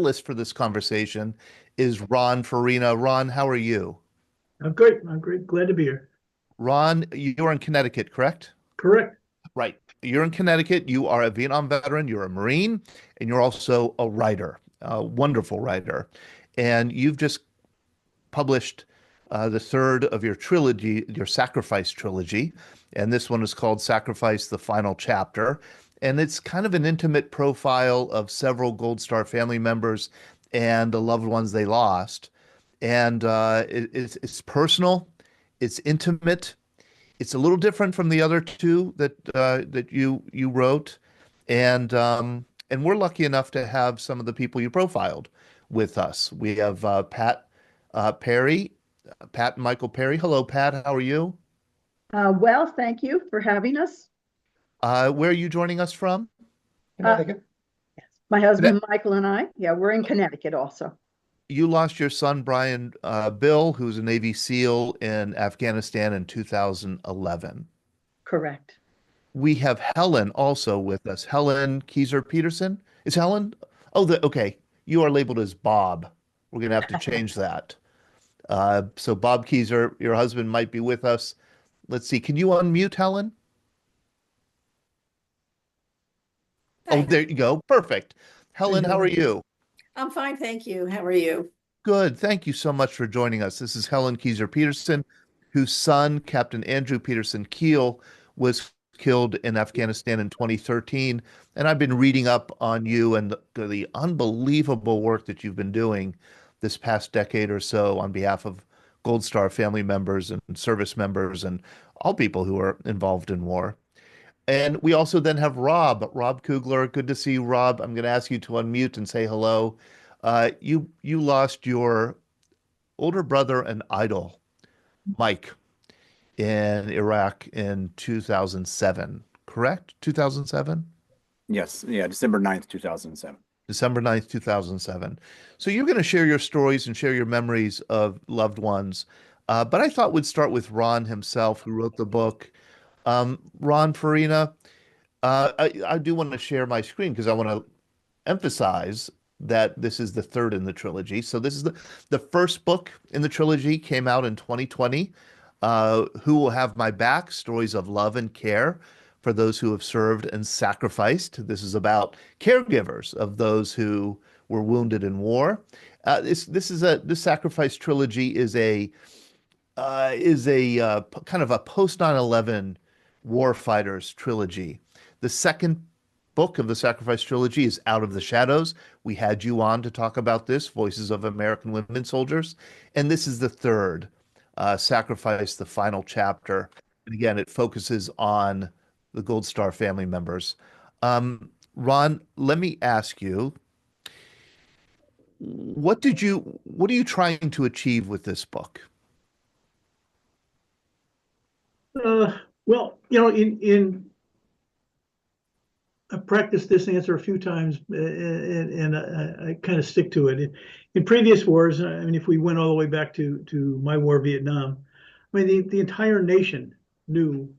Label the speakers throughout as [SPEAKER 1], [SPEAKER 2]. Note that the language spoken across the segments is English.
[SPEAKER 1] catalyst for this conversation is Ron Farina. Ron, how are you?
[SPEAKER 2] I'm great. I'm great. Glad to be here.
[SPEAKER 1] Ron, you're in Connecticut, correct?
[SPEAKER 2] Correct.
[SPEAKER 1] Right. You're in Connecticut. You are a Vietnam veteran, you're a Marine, and you're also a writer, a wonderful writer. And you've just published the third of your trilogy, your Sacrifice trilogy. And this one is called Sacrifice, the Final Chapter. And it's kind of an intimate profile of several Gold Star family members and the loved ones they lost. And it's personal, it's intimate, it's a little different from the other two that you wrote, and we're lucky enough to have some of the people you profiled with us. We have Pat Parry, Pat and Michael Parry. Hello, Pat. How are you?
[SPEAKER 3] Well, thank you for having us.
[SPEAKER 1] Where are you joining us from?
[SPEAKER 3] Uh,
[SPEAKER 2] Connecticut.
[SPEAKER 3] my
[SPEAKER 1] Conne-
[SPEAKER 3] husband Michael and I, yeah, we're in Connecticut also.
[SPEAKER 1] You lost your son, Brian Bill, who's a Navy SEAL in Afghanistan in 2011.
[SPEAKER 3] Correct.
[SPEAKER 1] We have Helen also with us. Helen Keiser-Pederson. Is Helen? Oh, okay. You are labeled as Bob. We're going to have to change that. So Bob Keiser, your husband might be with us. Let's see. Can you unmute Helen? Oh,
[SPEAKER 4] Hi,
[SPEAKER 1] there you go. Perfect.
[SPEAKER 2] Hey,
[SPEAKER 1] Helen, how are
[SPEAKER 2] Helen.
[SPEAKER 1] you?
[SPEAKER 4] I'm fine, thank you. How are you?
[SPEAKER 1] Good. Thank you so much for joining us. This is Helen Keiser-Pederson, whose son, Captain Andrew Pedersen-Keel, was killed in Afghanistan in 2013. And I've been reading up on you and the unbelievable work that you've been doing this past decade or so on behalf of Gold Star family members and service members and all people who are involved in war. And we also then have Rob Kugler. Good to see you, Rob. I'm going to ask you to unmute and say hello. You lost your older brother and idol, Mike, in Iraq in 2007, correct? 2007?
[SPEAKER 5] Yes, yeah, December 9th, 2007.
[SPEAKER 1] December 9th, 2007. So you're going to share your stories and share your memories of loved ones. But I thought we'd start with Ron himself, who wrote the book. Ron Farina, I do want to share my screen because I want to emphasize that this is the third in the trilogy. So this is the first book in the trilogy, came out in 2020. Who Will Have My Back? Stories of Love and Care for Those Who Have Served and Sacrificed. This is about caregivers of those who were wounded in war. This Sacrifice trilogy is a kind of a post 9/11 warfighters trilogy. The second book of the Sacrifice trilogy is Out of the Shadows. We had you on to talk about this, Voices of American Women Soldiers. And this is the third, Sacrifice, the Final Chapter. And again, it focuses on the Gold Star family members. Ron, let me ask you, what are you trying to achieve with this book?
[SPEAKER 2] Uh, well, I've practiced this answer a few times, and I kind of stick to it. In previous wars, I mean, if we went all the way back to my war, Vietnam, I mean, the entire nation knew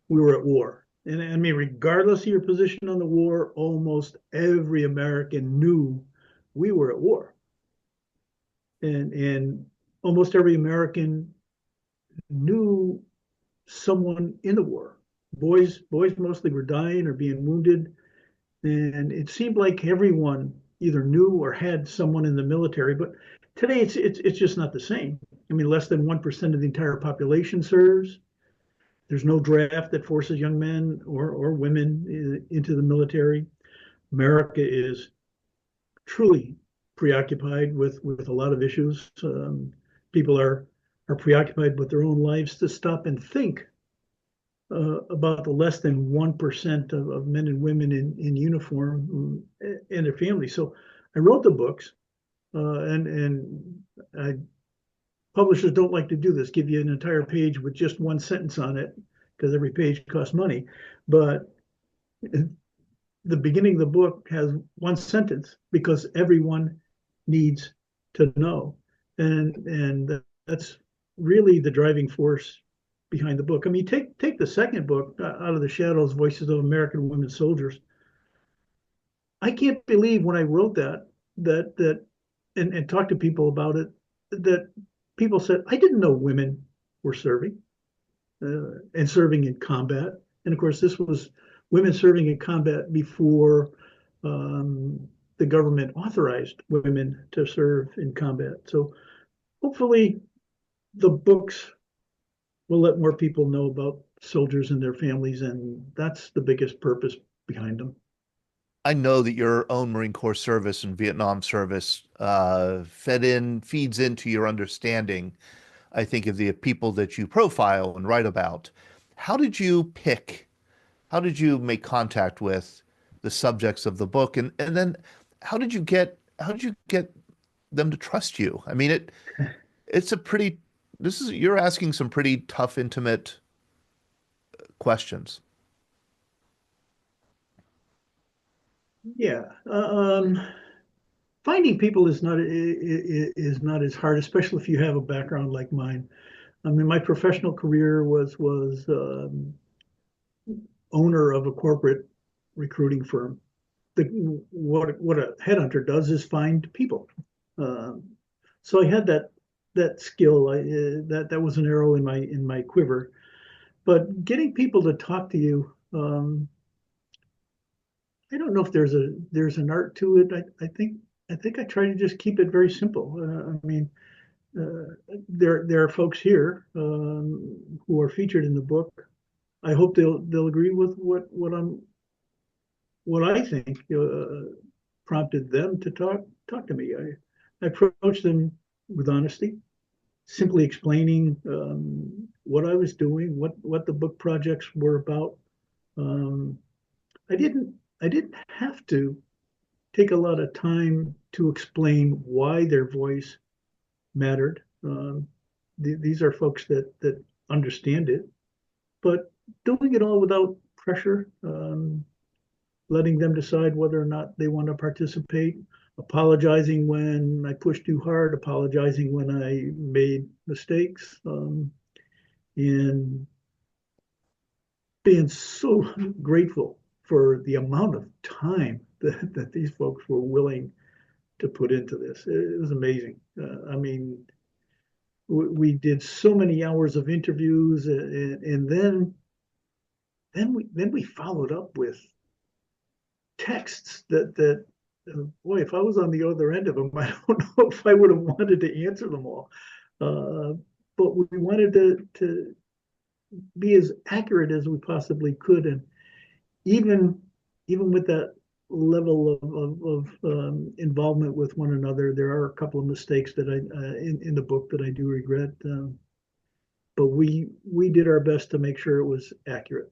[SPEAKER 2] we were at war. And I mean, regardless of your position on the war, almost every American knew we were at war. And almost every American knew someone in the war. Boys mostly were dying or being wounded, and it seemed like everyone either knew or had someone in the military. But today, it's just not the same. I mean, less than 1% of the entire population serves. There's no draft that forces young men or women into the military. America is truly preoccupied with a lot of issues. People are preoccupied with their own lives to stop and think about the less than 1% of men and women in uniform and their families. So I wrote the books, and I, publishers don't like to do this, give you an entire page with just one sentence on it, because every page costs money. But the beginning of the book has one sentence because everyone needs to know. And that's really the driving force behind the book. I mean, take the second book, Out of the Shadows, Voices of American Women Soldiers. I can't believe when I wrote that that and talk to people about it, that people said, I didn't know women were serving and serving in combat. And of course, this was women serving in combat before the government authorized women to serve in combat. So hopefully the books will let more people know about soldiers and their families, and that's the biggest purpose behind them.
[SPEAKER 1] I know that your own Marine Corps service and Vietnam service feeds into your understanding, I think, of the people that you profile and write about. How did you pick, how did you make contact with the subjects of the book? And then how did you get them to trust you? I mean, it's a pretty, you're asking some pretty tough, intimate questions.
[SPEAKER 2] Yeah. Finding people is not as hard, especially if you have a background like mine. I mean, my professional career was owner of a corporate recruiting firm. What a headhunter does is find people. So I had that skill. That was an arrow in my quiver. But getting people to talk to you, I don't know if there's an art to it. I think I try to just keep it very simple. I mean, there are folks here who are featured in the book. I hope they'll agree with what I think prompted them to talk to me. I approached them with honesty, simply explaining what I was doing, what the book projects were about. I didn't have to take a lot of time to explain why their voice mattered. These are folks that understand it, but doing it all without pressure, letting them decide whether or not they want to participate, apologizing when I pushed too hard, apologizing when I made mistakes, and being so grateful for the amount of time that these folks were willing to put into this. It was amazing. I mean, we did so many hours of interviews, and then we followed up with texts that boy, if I was on the other end of them, I don't know if I would have wanted to answer them all. But we wanted to be as accurate as we possibly could, and even with that level of involvement with one another, there are a couple of mistakes that in the book that I do regret. But we did our best to make sure it was accurate.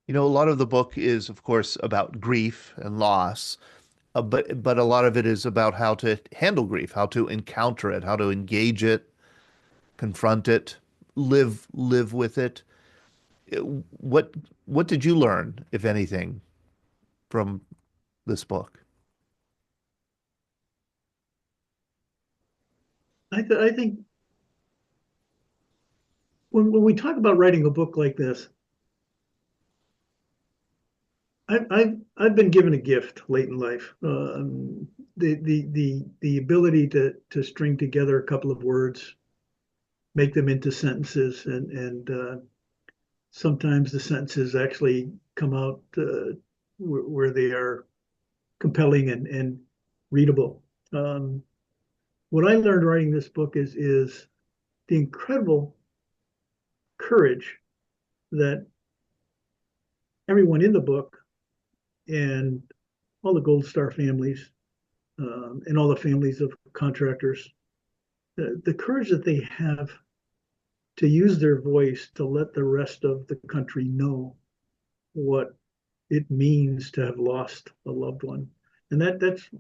[SPEAKER 1] You know, a lot of the book is, of course, about grief and loss, but a lot of it is about how to handle grief, how to encounter it, how to engage it, confront it, live with it. What did you learn, if anything, from this book?
[SPEAKER 2] I think when we talk about writing a book like this, I've been given a gift late in life, the ability to string together a couple of words, make them into sentences, and sometimes the sentences actually come out where they are compelling and readable. What I learned writing this book is the incredible courage that everyone in the book and all the Gold Star families and all the families of contractors, the courage that they have to use their voice to let the rest of the country know what it means to have lost a loved one. And that's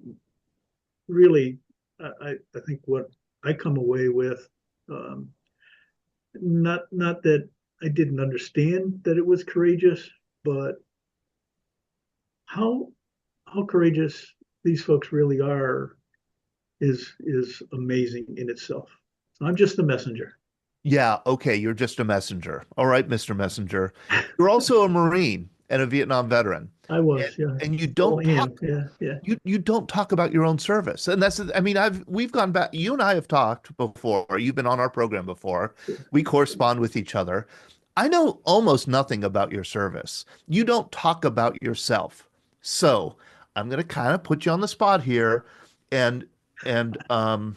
[SPEAKER 2] really, I think, what I come away with. Not that I didn't understand that it was courageous, but how courageous these folks really are is amazing in itself. So I'm just the messenger.
[SPEAKER 1] Yeah, okay, you're just a messenger. All right, Mr. Messenger. You're also a Marine and a Vietnam veteran.
[SPEAKER 2] I was, yeah.
[SPEAKER 1] And you
[SPEAKER 2] Oh,
[SPEAKER 1] don't talk
[SPEAKER 2] yeah.
[SPEAKER 1] you don't talk about your own service. And that's, I mean, we've gone back, you and I have talked before. You've been on our program before. We correspond with each other. I know almost nothing about your service. You don't talk about yourself. So I'm going to kind of put you on the spot here, and and I'm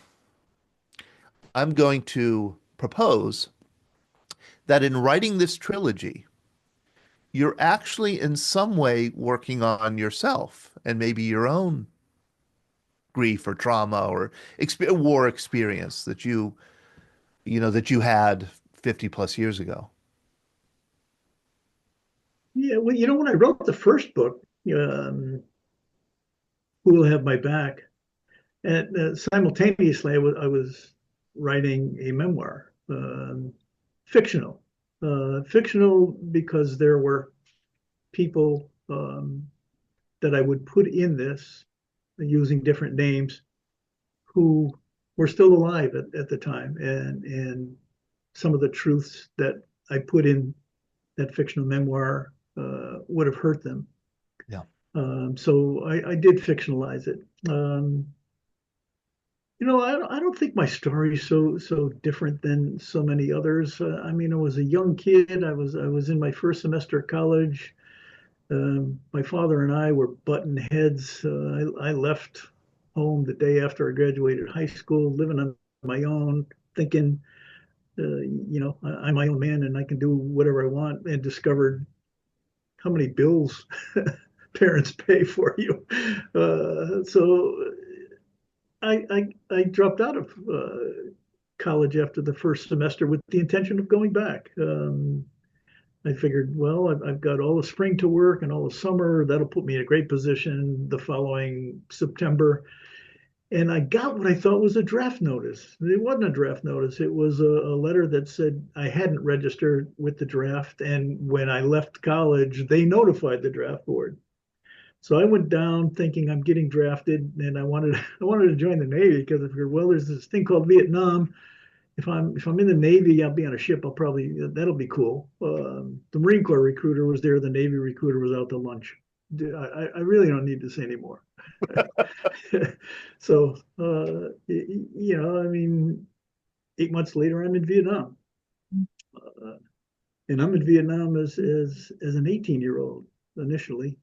[SPEAKER 1] going to propose that in writing this trilogy, you're actually in some way working on yourself and maybe your own grief or trauma or war experience that that you had 50 plus years ago.
[SPEAKER 2] Yeah, well, when I wrote the first book, Who Will Have My Back, and simultaneously I was writing a memoir, fictional. Fictional because there were people that I would put in this using different names who were still alive at the time, and some of the truths that I put in that fictional memoir would have hurt them.
[SPEAKER 1] Yeah.
[SPEAKER 2] So I did fictionalize it. I don't think my story is so different than so many others. I mean, I was a young kid. I was in my first semester of college. My father and I were button heads. I left home the day after I graduated high school, living on my own, thinking, I'm my own man and I can do whatever I want, and discovered how many bills parents pay for you. So I dropped out of college after the first semester with the intention of going back. I figured, well, I've got all the spring to work and all the summer. That'll put me in a great position the following September. And I got what I thought was a draft notice. It wasn't a draft notice. It was a letter that said I hadn't registered with the draft. And when I left college, they notified the draft board. So I went down thinking I'm getting drafted, and I wanted to join the Navy because I figured, well, there's this thing called Vietnam. If I'm in the Navy, I'll be on a ship. That'll be cool. The Marine Corps recruiter was there. The Navy recruiter was out to lunch. I really don't need to say anymore. So, I mean, 8 months later, I'm in Vietnam. And I'm in Vietnam as an 18-year-old initially.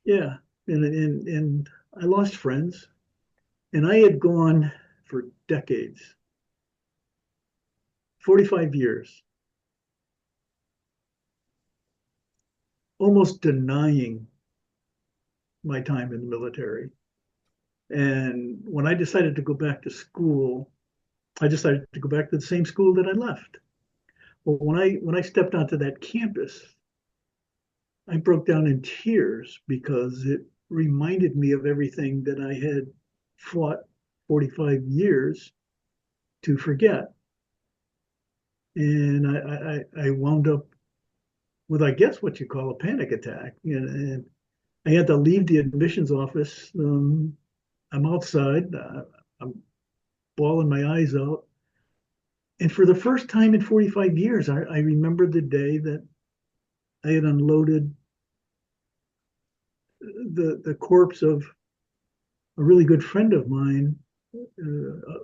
[SPEAKER 2] Yeah, and I lost friends, and I had gone for decades, 45 years, almost denying my time in the military. And when I decided to go back to school, I decided to go back to the same school that I left. Well, when I stepped onto that campus, I broke down in tears because it reminded me of everything that I had fought 45 years to forget. And I wound up with, I guess, what you call a panic attack. And I had to leave the admissions office. I'm outside. I'm bawling my eyes out. And for the first time in 45 years, I remember the day that I had unloaded the corpse of a really good friend of mine,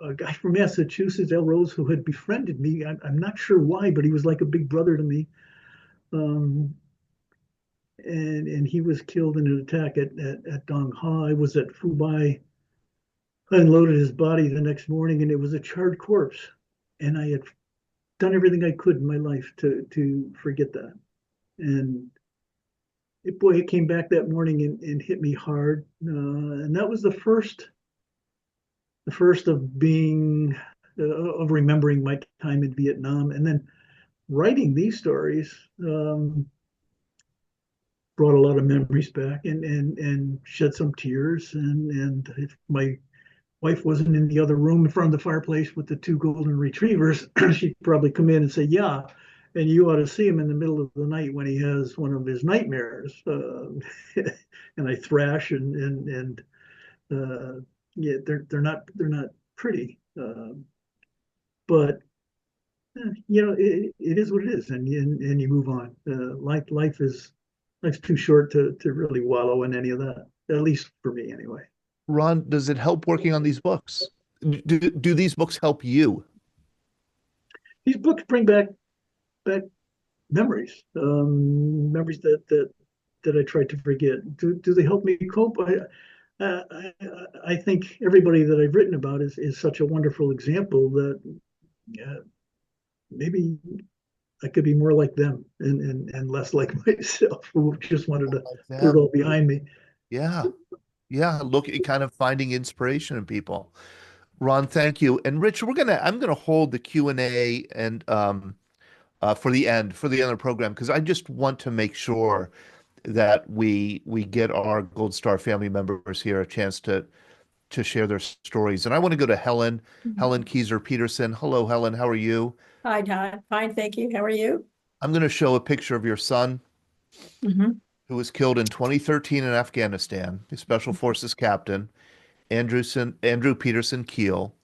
[SPEAKER 2] a guy from Massachusetts, El Rose, who had befriended me. I'm not sure why, but he was like a big brother to me. And he was killed in an attack at Dong Ha. I was at Phu Bai. I unloaded his body the next morning, and it was a charred corpse. And I had done everything I could in my life to forget that. And it came back that morning and hit me hard. And that was the first of being, of remembering my time in Vietnam. And then writing these stories brought a lot of memories back and shed some tears. And if my wife wasn't in the other room in front of the fireplace with the two golden retrievers, she'd probably come in and say, yeah, and you ought to see him in the middle of the night when he has one of his nightmares. And I thrash and yeah, they're not pretty. But it is what it is, and you move on. Life's too short to really wallow in any of that. At least for me, anyway.
[SPEAKER 1] Ron, does it help working on these books? Do these books help you?
[SPEAKER 2] These books bring back memories, memories that I tried to forget. Do they help me cope? I think everybody that I've written about is such a wonderful example that maybe I could be more like them and less like myself, who just wanted to
[SPEAKER 1] Like
[SPEAKER 2] put it
[SPEAKER 1] them.
[SPEAKER 2] all behind me.
[SPEAKER 1] Yeah. Yeah. Look at kind of finding inspiration in people. Ron, thank you. And Rich, I'm gonna hold the Q&A and for the end of the program because I just want to make sure that we get our Gold Star family members here a chance to share their stories. And I want to go to Helen Keiser-Pederson. Hello, Helen. How are you?
[SPEAKER 4] Hi, Todd. Fine, thank you. How are you?
[SPEAKER 1] I'm going to show a picture of your son
[SPEAKER 4] Mhm.
[SPEAKER 1] who was killed in 2013 in Afghanistan, the Special Forces captain, Andrew Pedersen-Keel.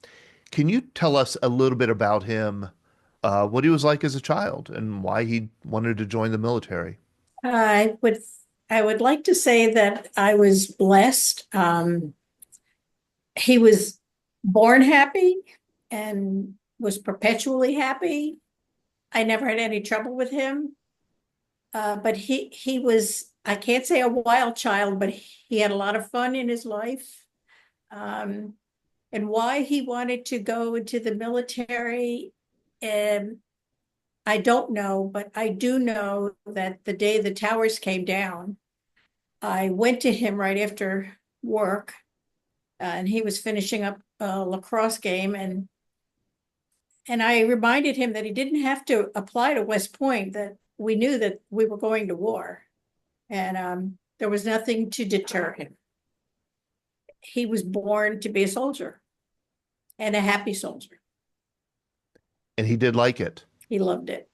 [SPEAKER 1] Can you tell us a little bit about him, what he was like as a child, and why he wanted to join the military?
[SPEAKER 4] I would I would like to say that I was blessed. He was born happy and was perpetually happy. I never had any trouble with him. But he was, I can't say a wild child, but he had a lot of fun in his life. Um, and why he wanted to go into the military, um, I don't know, but I do know that the day the towers came down, I went to him right after work, and he was finishing up a lacrosse game, and I reminded him that he didn't have to apply to West Point, that we knew that we were going to war, and there was nothing to deter him. He was born to be a soldier and a happy soldier.
[SPEAKER 1] And he did like it.
[SPEAKER 4] He loved it.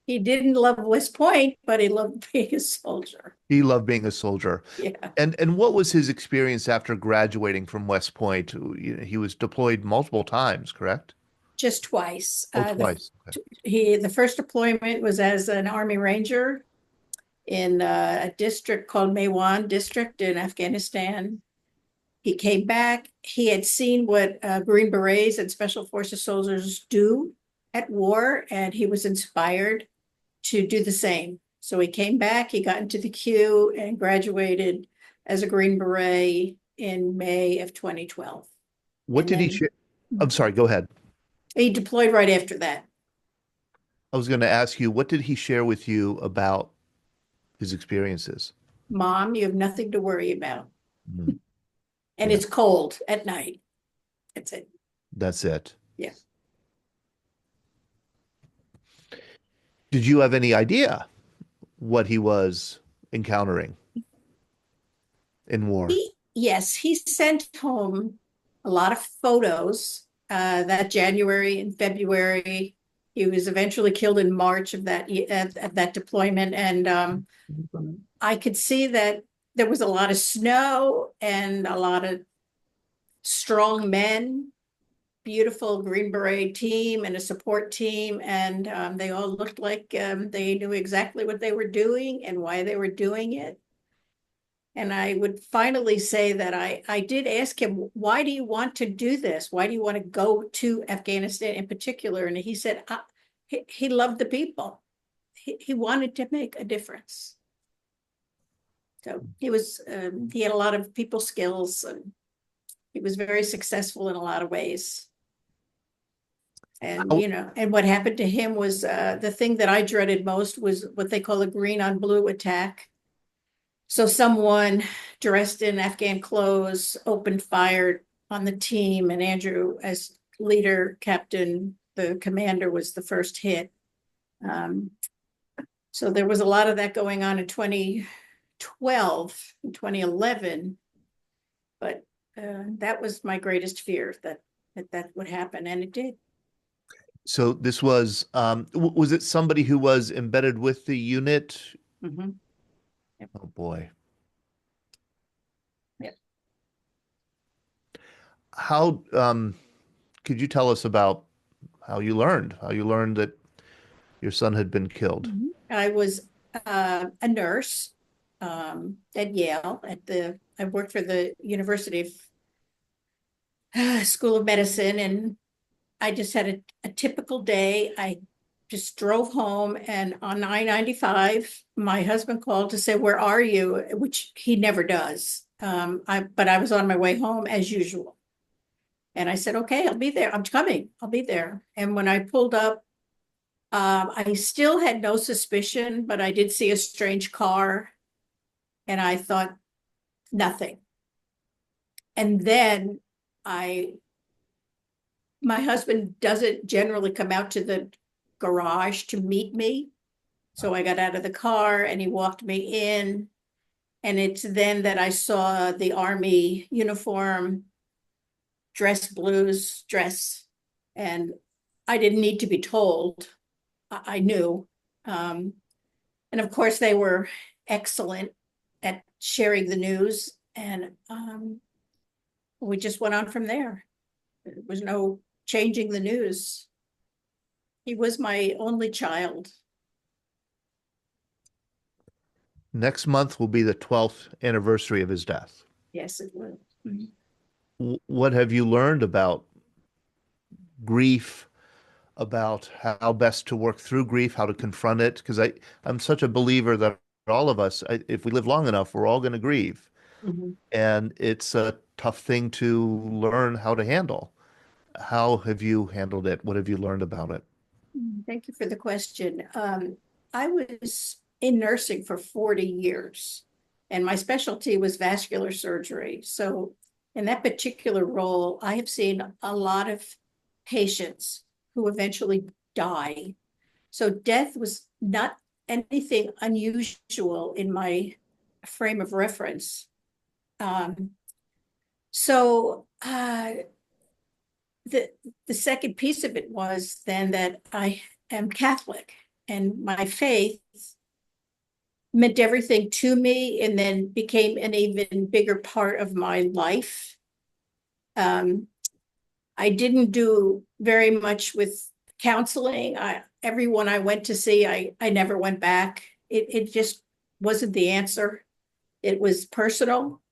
[SPEAKER 4] He didn't love West Point, but he loved being a soldier.
[SPEAKER 1] He loved being a soldier.
[SPEAKER 4] Yeah,
[SPEAKER 1] And what was his experience after graduating from West Point? He was deployed multiple times, correct?
[SPEAKER 4] just twice.
[SPEAKER 1] Oh, twice. Okay.
[SPEAKER 4] The first deployment was as an Army Ranger in a district called Maywan District in Afghanistan. He came back. He had seen what Green Berets and Special Forces soldiers do at war, and he was inspired to do the same. So he came back, he got into the queue and graduated as a Green Beret in May of 2012.
[SPEAKER 1] What
[SPEAKER 4] And
[SPEAKER 1] did he
[SPEAKER 4] then
[SPEAKER 1] share? I'm sorry, go ahead.
[SPEAKER 4] he deployed right after that.
[SPEAKER 1] I was going to ask you, what did he share with you about his experiences?
[SPEAKER 4] Mom, you have nothing to worry about.
[SPEAKER 1] Mhm.
[SPEAKER 4] And
[SPEAKER 1] Yeah.
[SPEAKER 4] it's cold at night. That's it.
[SPEAKER 1] That's it.
[SPEAKER 4] Yeah.
[SPEAKER 1] Did you have any idea what he was encountering in war?
[SPEAKER 4] Yes, he sent home a lot of photos that January and February. He was eventually killed in March of that deployment, and I could see that there was a lot of snow and a lot of strong men, beautiful Green Beret team and a support team, and they all looked like they knew exactly what they were doing and why they were doing it. And I would finally say that I did ask him, why do you want to do this? Why do you want to go to Afghanistan in particular? And he said he loved the people. He wanted to make a difference. So he had a lot of people skills, and he was very successful in a lot of ways. And,
[SPEAKER 1] How-
[SPEAKER 4] and what happened to him was the thing that I dreaded most was what they call a green on blue attack. So someone dressed in Afghan clothes opened fire on the team, and Andrew, as leader, captain, the commander, was the first hit. So there was a lot of that going on in 2012 and 2011, but that was my greatest fear, that would happen, and it did.
[SPEAKER 1] So this was it somebody who was embedded with the unit?
[SPEAKER 4] Mm-hmm. Yep.
[SPEAKER 1] Oh boy.
[SPEAKER 4] Yep.
[SPEAKER 1] How could you tell us about how you learned that your son had been killed.
[SPEAKER 4] I was a nurse at Yale. I worked for the University of School of Medicine, and I just had a typical day. I just drove home, and on I-95, my husband called to say, "Where are you?" Which he never does. But I was on my way home as usual. And I said, "Okay, I'll be there. I'm coming. I'll be there." And when I pulled up, I still had no suspicion, but I did see a strange car, and I thought nothing. And then my husband doesn't generally come out to the garage to meet me. So I got out of the car and he walked me in. And it's then that I saw the Army uniform, blues dress. And I didn't need to be told. I knew. And of course, they were excellent at sharing the news. And we just went on from there. There was no changing the news. He was my only child.
[SPEAKER 1] Next month will be the 12th anniversary of his death.
[SPEAKER 4] Yes, it was.
[SPEAKER 1] What have you learned about grief, about how best to work through grief, how to confront it? Because I'm such a believer that all of us, if we live long enough, we're all going to grieve. And it's a tough thing to learn how to handle. How have you handled it? What have you learned about it?
[SPEAKER 4] Thank you for the question. I was in nursing for 40 years, and my specialty was vascular surgery. So in that particular role, I have seen a lot of patients who eventually die. So death was not anything unusual in my frame of reference. The second piece of it was then that I am Catholic, and my faith meant everything to me, and then became an even bigger part of my life. I didn't do very much with counseling. Everyone I went to see, I never went back. It just wasn't the answer. It was personal,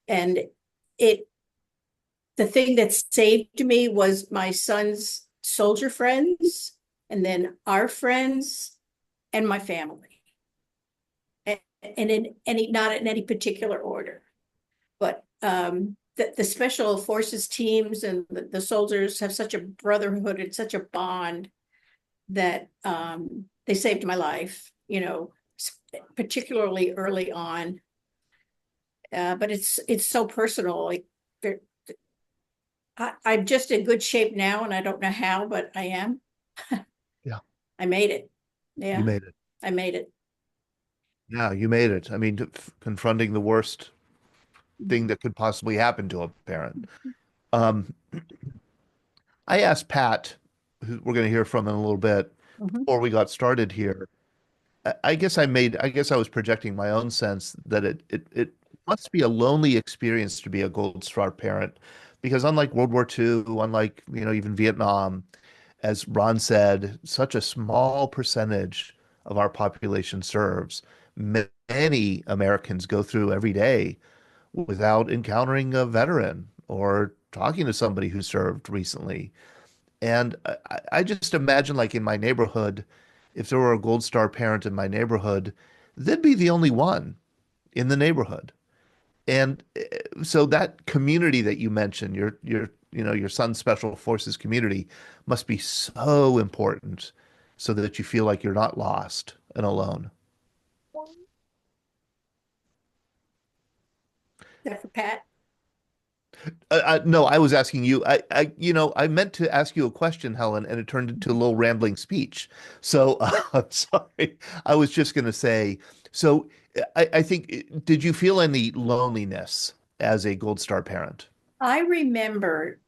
[SPEAKER 4] and the thing that saved me was my son's soldier friends, and then our friends, and my family. And not in any particular order, but the special forces teams and the soldiers have such a brotherhood and such a bond that they saved my life, particularly early on. But it's so personal. Like I'm just in good shape now, and I don't know how, but I am.
[SPEAKER 1] Yeah.
[SPEAKER 4] I made it. Yeah.
[SPEAKER 1] You made it.
[SPEAKER 4] I made it.
[SPEAKER 1] Yeah, you made it. I mean, confronting the worst thing that could possibly happen to a parent. I asked Pat, who we're going to hear from in a little bit, before we got started here. I guess I was projecting my own sense that it must be a lonely experience to be a Gold Star parent, because unlike World War II, unlike even Vietnam, as Ron said, such a small percentage of our population serves. Many Americans go through every day without encountering a veteran or talking to somebody who served recently. And I just imagine, like in my neighborhood, if there were a Gold Star parent in my neighborhood, they'd be the only one in the neighborhood. And so that community that you mentioned, your son's special forces community, must be so important so that you feel like you're not lost and alone.
[SPEAKER 4] Is that for Pat?
[SPEAKER 1] No, I was asking you. I meant to ask you a question, Helen, and it turned into a little rambling speech. So I'm sorry. I was just going to say. So I think, did you feel any loneliness as a Gold Star parent?
[SPEAKER 4] I remember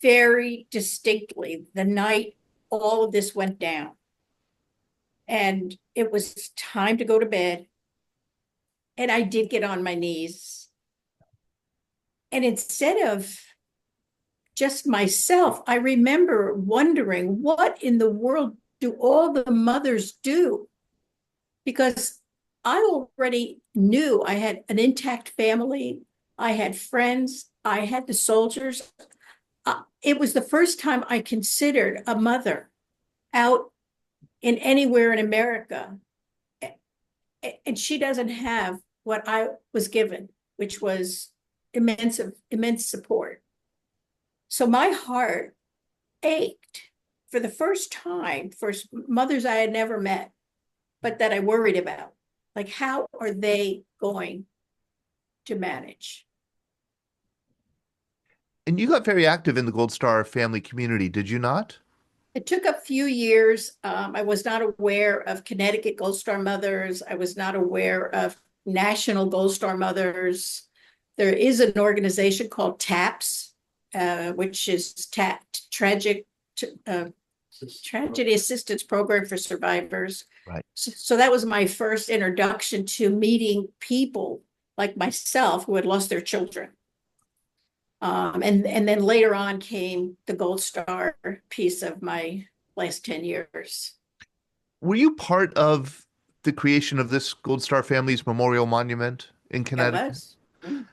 [SPEAKER 4] very distinctly the night all of this went down, and it was time to go to bed. And I did get on my knees. And instead of just myself, I remember wondering, what in the world do all the mothers do? Because I already knew I had an intact family. I had friends. I had the soldiers. It was the first time I considered a mother out in anywhere in America. And she doesn't have what I was given, which was immense support. So my heart ached for the first time for mothers I had never met, but that I worried about. Like, how are they going to manage?
[SPEAKER 1] And you got very active in the Gold Star family community, did you not?
[SPEAKER 4] It took a few years. I was not aware of Connecticut Gold Star Mothers. I was not aware of National Gold Star Mothers. There is an organization called TAPS, which is Tragedy Assistance Program for Survivors.
[SPEAKER 1] Right.
[SPEAKER 4] So that was my first introduction to meeting people like myself who had lost their children. And then later on came the Gold Star piece of my last 10 years.
[SPEAKER 1] Were you part of the creation of this Gold Star Families Memorial Monument in Connecticut?
[SPEAKER 4] Was. Mm.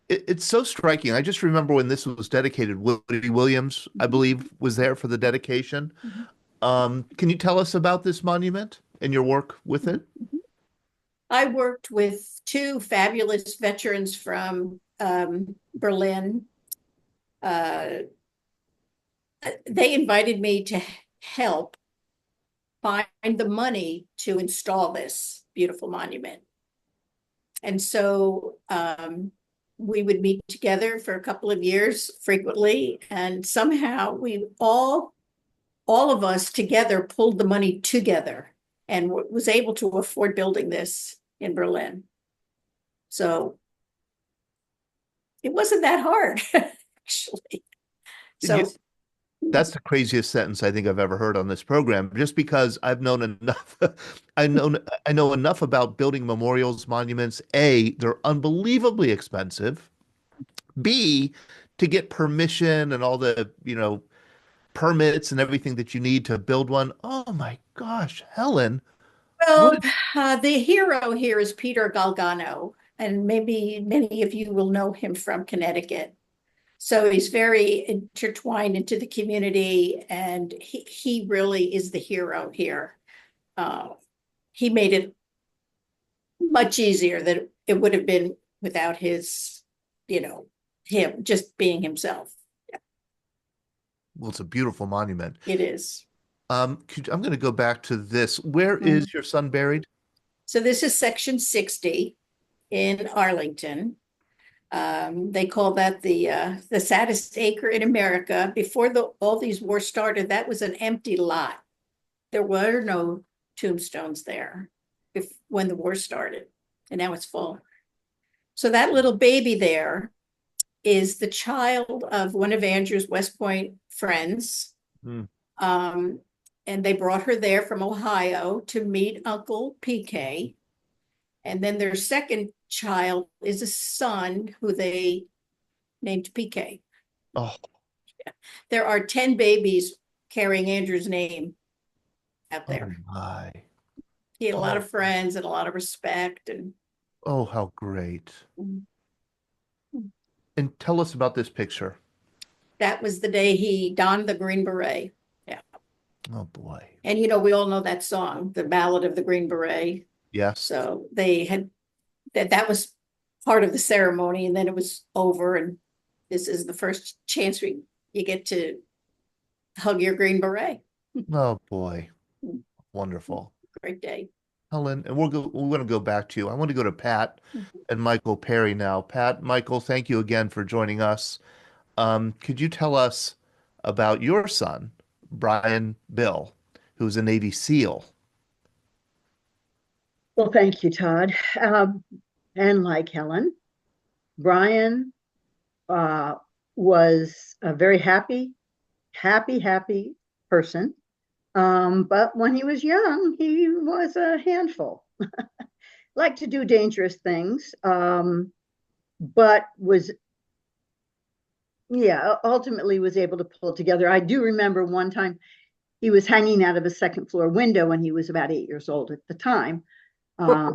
[SPEAKER 1] It's so striking. I just remember when this was dedicated, Woody Williams, I believe, was there for the dedication. Can you tell us about this monument and your work with it?
[SPEAKER 4] I worked with two fabulous veterans from Berlin. They invited me to help find the money to install this beautiful monument. And so we would meet together for a couple of years frequently, and somehow we all of us together pulled the money together and was able to afford building this in Berlin. So it wasn't that hard, actually. So
[SPEAKER 1] that's the craziest sentence I think I've ever heard on this program, just because I've known enough. I know enough about building memorials, monuments. A, they're unbelievably expensive. B, to get permission and all the, permits and everything that you need to build one. Oh my gosh, Helen.
[SPEAKER 4] Well, the hero here is Peter Galgano, and maybe many of you will know him from Connecticut. So he's very intertwined into the community, and he really is the hero here. He made it much easier than it would have been without his, him just being himself. Yeah.
[SPEAKER 1] Well, it's a beautiful monument.
[SPEAKER 4] It is.
[SPEAKER 1] I'm going to go back to this. Where is your son buried?
[SPEAKER 4] So this is section 60 in Arlington. They call that the saddest acre in America. Before all these wars started, that was an empty lot. There were no tombstones there when the war started, and now it's full. So that little baby there is the child of one of Andrew's West Point friends. And they brought her there from Ohio to meet Uncle PK. And then their second child is a son who they named PK.
[SPEAKER 1] Oh,
[SPEAKER 4] Yeah. There are 10 babies carrying Andrew's name out there.
[SPEAKER 1] oh my.
[SPEAKER 4] He had a lot of friends and a lot of respect. And
[SPEAKER 1] Oh, how great. And tell us about this picture.
[SPEAKER 4] that was the day he donned the Green Beret. Yeah.
[SPEAKER 1] Oh boy.
[SPEAKER 4] And we all know that song, the Ballad of the Green Beret.
[SPEAKER 1] Yes.
[SPEAKER 4] So they had that was part of the ceremony, and then it was over, and this is the first chance you get to hug your Green Beret.
[SPEAKER 1] Oh boy. Wonderful.
[SPEAKER 4] Great day.
[SPEAKER 1] Helen, and we're going to go back to you. I want to go to Pat and Michael Parry now. Pat, Michael, thank you again for joining us. Could you tell us about your son, Brian Bill, who's a Navy SEAL?
[SPEAKER 3] Well, thank you, Todd. And like Helen, Brian was a very happy person. But when he was young, he was a handful. Liked to do dangerous things, but was yeah, ultimately was able to pull it together. I do remember one time he was hanging out of a second floor window when he was about 8 years old at the time. Um,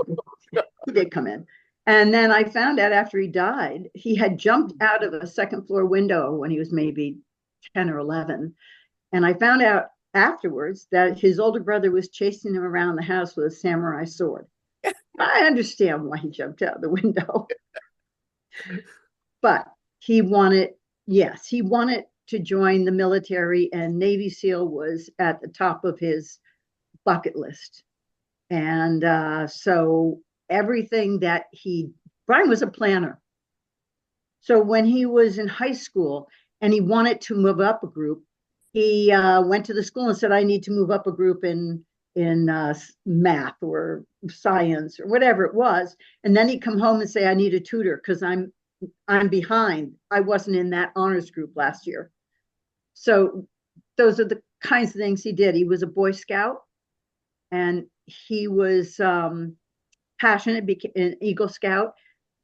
[SPEAKER 3] he did come in. And then I found out after he died, he had jumped out of a second floor window when he was maybe 10 or 11. And I found out afterwards that his older brother was chasing him around the house with a samurai sword. I understand why he jumped out the window. But he wanted, yes, he wanted to join the military, and Navy SEAL was at the top of his bucket list. And so everything that Brian was a planner. So when he was in high school and he wanted to move up a group, he went to the school and said, I need to move up a group in math or science or whatever it was. And then he'd come home and say, I need a tutor because I'm behind. I wasn't in that honors group last year. So those are the kinds of things he did. He was a Boy Scout, and he was passionate, an Eagle Scout.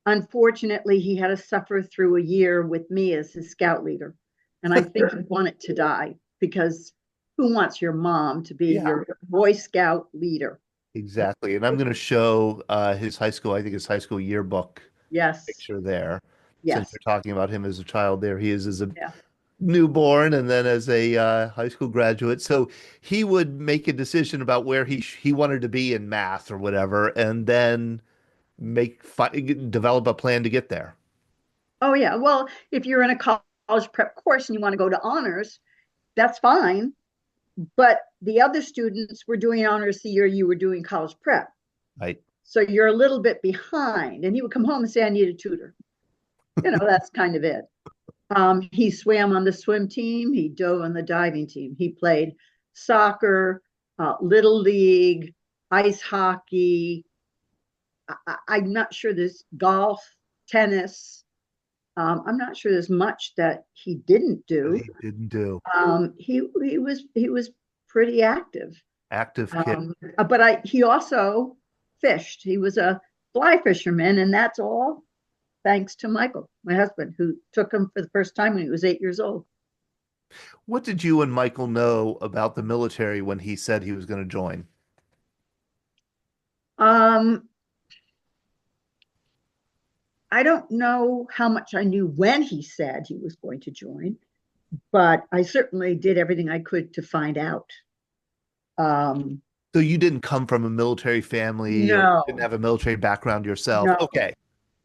[SPEAKER 3] Unfortunately, he had to suffer through a year with me as his scout leader. And I think he wanted to die, because who wants your mom to be your Boy Scout leader?
[SPEAKER 1] Exactly. And I'm going to show his high school, I think his high school yearbook picture there. Since
[SPEAKER 3] Yes.
[SPEAKER 1] you're talking about him as a child there, he is as a newborn and then as a high school graduate. So he would make a decision about where he wanted to be in math or whatever, and then develop a plan to get there.
[SPEAKER 3] Oh, yeah. Well, if you're in a college prep course and you want to go to honors, that's fine. But the other students were doing honors the year you were doing college prep.
[SPEAKER 1] Right.
[SPEAKER 3] So you're a little bit behind. And he would come home and say, I need a tutor. That's kind of it. He swam on the swim team. He dove on the diving team. He played soccer, little league, ice hockey. I'm not sure there's golf, tennis. I'm not sure there's much that he didn't do.
[SPEAKER 1] He didn't do.
[SPEAKER 3] He was pretty active.
[SPEAKER 1] Active kid.
[SPEAKER 3] But he also fished. He was a fly fisherman, and that's all thanks to Michael, my husband, who took him for the first time when he was 8 years old.
[SPEAKER 1] What did you and Michael know about the military when he said he was going to join?
[SPEAKER 3] I don't know how much I knew when he said he was going to join, but I certainly did everything I could to find out.
[SPEAKER 1] So you didn't come from a military family,
[SPEAKER 3] No.
[SPEAKER 1] or didn't have a military background yourself?
[SPEAKER 3] No.
[SPEAKER 1] Okay.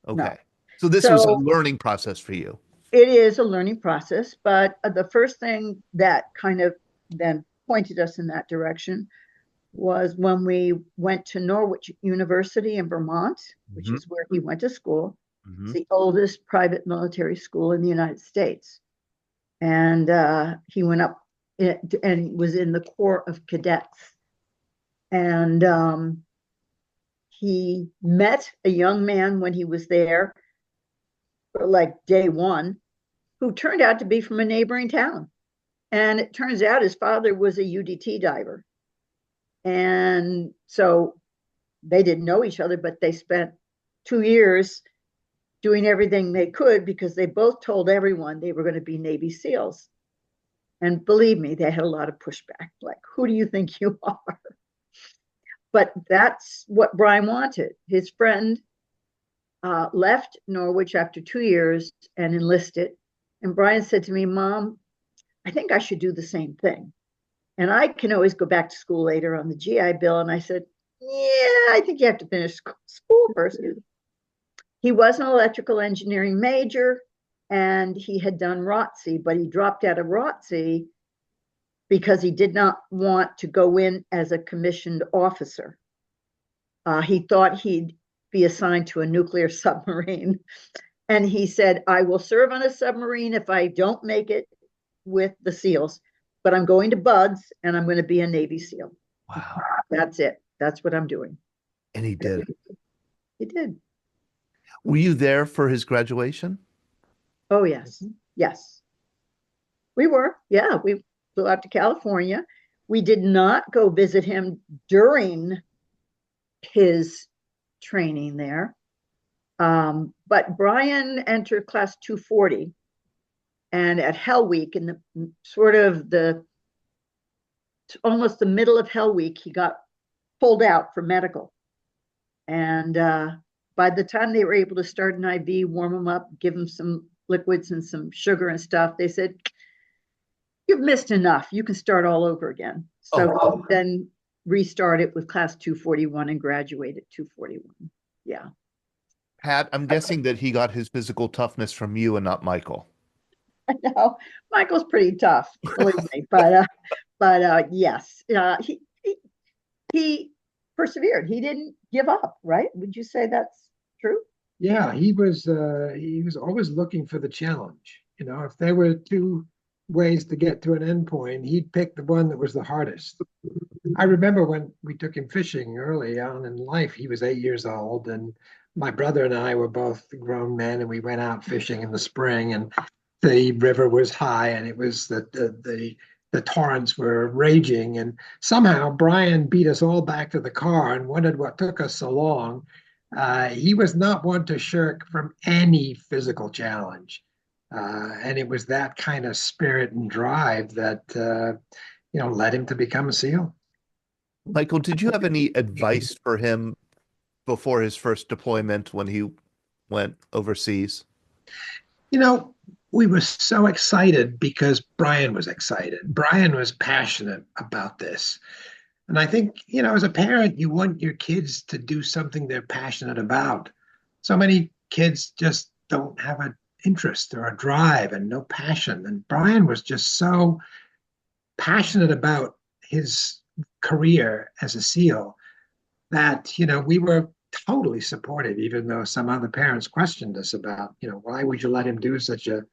[SPEAKER 3] No.
[SPEAKER 1] So this was a learning process for you.
[SPEAKER 3] It is a learning process, but the first thing that kind of then pointed us in that direction was when we went to Norwich University in Vermont, which is where he went to school. It's the oldest private military school in the United States. And he went up and was in the Corps of Cadets. And he met a young man when he was there, like day one, who turned out to be from a neighboring town. And it turns out his father was a UDT diver. And so they didn't know each other, but they spent 2 years doing everything they could, because they both told everyone they were going to be Navy SEALs. And believe me, they had a lot of pushback. Like, who do you think you are? But that's what Brian wanted. His friend left Norwich after 2 years and enlisted. And Brian said to me, Mom, I think I should do the same thing. And I can always go back to school later on the GI Bill. And I said, yeah, I think you have to finish school first. He was an electrical engineering major, and he had done ROTC, but he dropped out of ROTC because he did not want to go in as a commissioned officer. He thought he'd be assigned to a nuclear submarine. And he said, I will serve on a submarine if I don't make it with the SEALs, but I'm going to BUDS and I'm going to be a Navy SEAL.
[SPEAKER 1] Wow.
[SPEAKER 3] That's it. That's what I'm doing.
[SPEAKER 1] And he did.
[SPEAKER 3] He did.
[SPEAKER 1] Were you there for his graduation?
[SPEAKER 3] Oh, yes. Yes. We were. Yeah. We flew out to California. We did not go visit him during his training there. But Brian entered class 240 And at Hell Week, in the sort of almost the middle of Hell Week, he got pulled out for medical. And by the time they were able to start an IV, warm him up, give him some liquids and some sugar and stuff, they said, "You've missed enough. You can start all over again." So then restarted with class 241 and graduated 241. Yeah.
[SPEAKER 1] Pat, I'm guessing that he got his physical toughness from you and not Michael.
[SPEAKER 3] No, Michael's pretty tough, believe me. But yes, he persevered. He didn't give up, right? Would you say that's true?
[SPEAKER 6] Yeah, he was always looking for the challenge. You know, if there were two ways to get to an endpoint, he'd pick the one that was the hardest. I remember when we took him fishing early on in life, he was 8 years old, and my brother and I were both grown men, and we went out fishing in the spring, and the river was high, and it was the torrents were raging, and somehow Brian beat us all back to the car and wondered what took us so long. He was not one to shirk from any physical challenge. And it was that kind of spirit and drive that, led him to become a SEAL.
[SPEAKER 1] Michael, did you have any advice for him before his first deployment when he went overseas?
[SPEAKER 6] You know, we were so excited because Brian was excited. Brian was passionate about this. And I think, as a parent, you want your kids to do something they're passionate about. So many kids just don't have an interest or a drive and no passion. And Brian was just so passionate about his career as a SEAL that, we were totally supportive, even though some other parents questioned us about, why would you let him do such a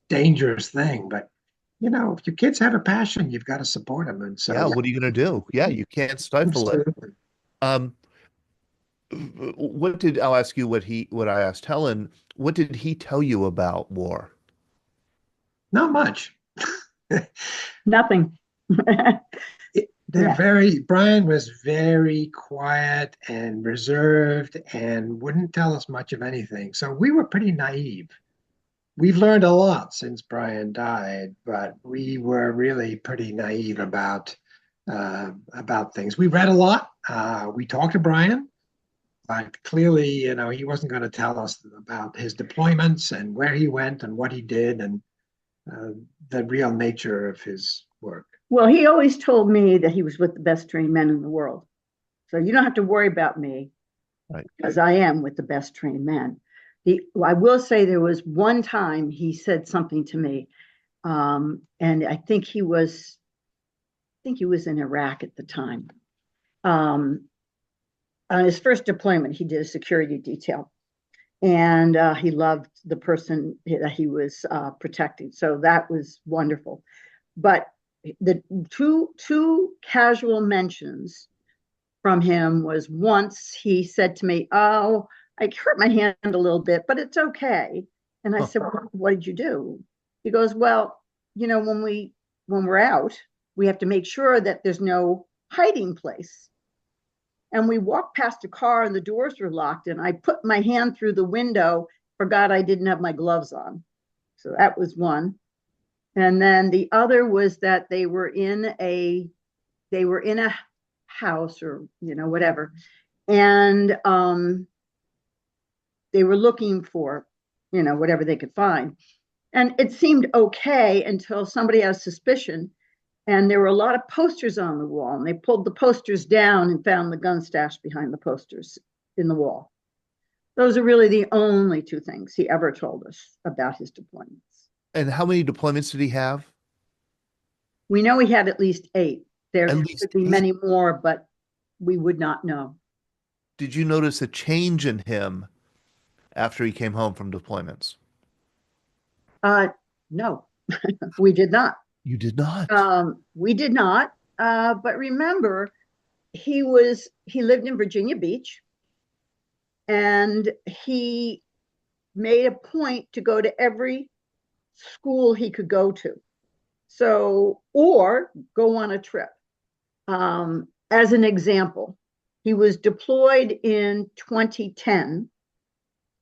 [SPEAKER 6] dangerous thing? But if your kids have a passion, you've got to support them. And so,
[SPEAKER 1] yeah, what are you going to do? Yeah, you can't stifle it. I'll ask you what I asked Helen. What did he tell you about war?
[SPEAKER 6] Not much.
[SPEAKER 3] Nothing.
[SPEAKER 6] Brian was very quiet and reserved and wouldn't tell us much of anything. So we were pretty naive. We've learned a lot since Brian died, but we were really pretty naive about things. We read a lot. We talked to Brian, but clearly, he wasn't going to tell us about his deployments and where he went and what he did and the real nature of his work.
[SPEAKER 3] Well, he always told me that he was with the best trained men in the world. So you don't have to worry about me,
[SPEAKER 1] right?
[SPEAKER 3] Because I am with the best trained men. I will say there was one time he said something to me, and I think he was in Iraq at the time. On his first deployment, he did a security detail, and he loved the person that he was protecting. So that was wonderful. But the two casual mentions from him was once he said to me, "Oh, I hurt my hand a little bit, but it's okay." And I said, "Well, what did you do?" He goes, "Well, when we're out, we have to make sure that there's no hiding place." And we walked past a car and the doors were locked, and I put my hand through the window, forgot I didn't have my gloves on. So that was one. And then the other was that they were in a house or whatever, and they were looking for whatever they could find, and it seemed okay until somebody had a suspicion, and there were a lot of posters on the wall, and they pulled the posters down and found the gun stash behind the posters in the wall. Those are really the only two things he ever told us about his deployments.
[SPEAKER 1] And how many deployments did he have?
[SPEAKER 3] We know he had at least 8. There could be
[SPEAKER 1] 8.
[SPEAKER 3] many more, but we would not know.
[SPEAKER 1] Did you notice a change in him after he came home from deployments?
[SPEAKER 3] No, we did not.
[SPEAKER 1] You did not?
[SPEAKER 3] We did not. But remember, he lived in Virginia Beach, and he made a point to go to every school he could go to. So, or go on a trip. As an example, he was deployed in 2010,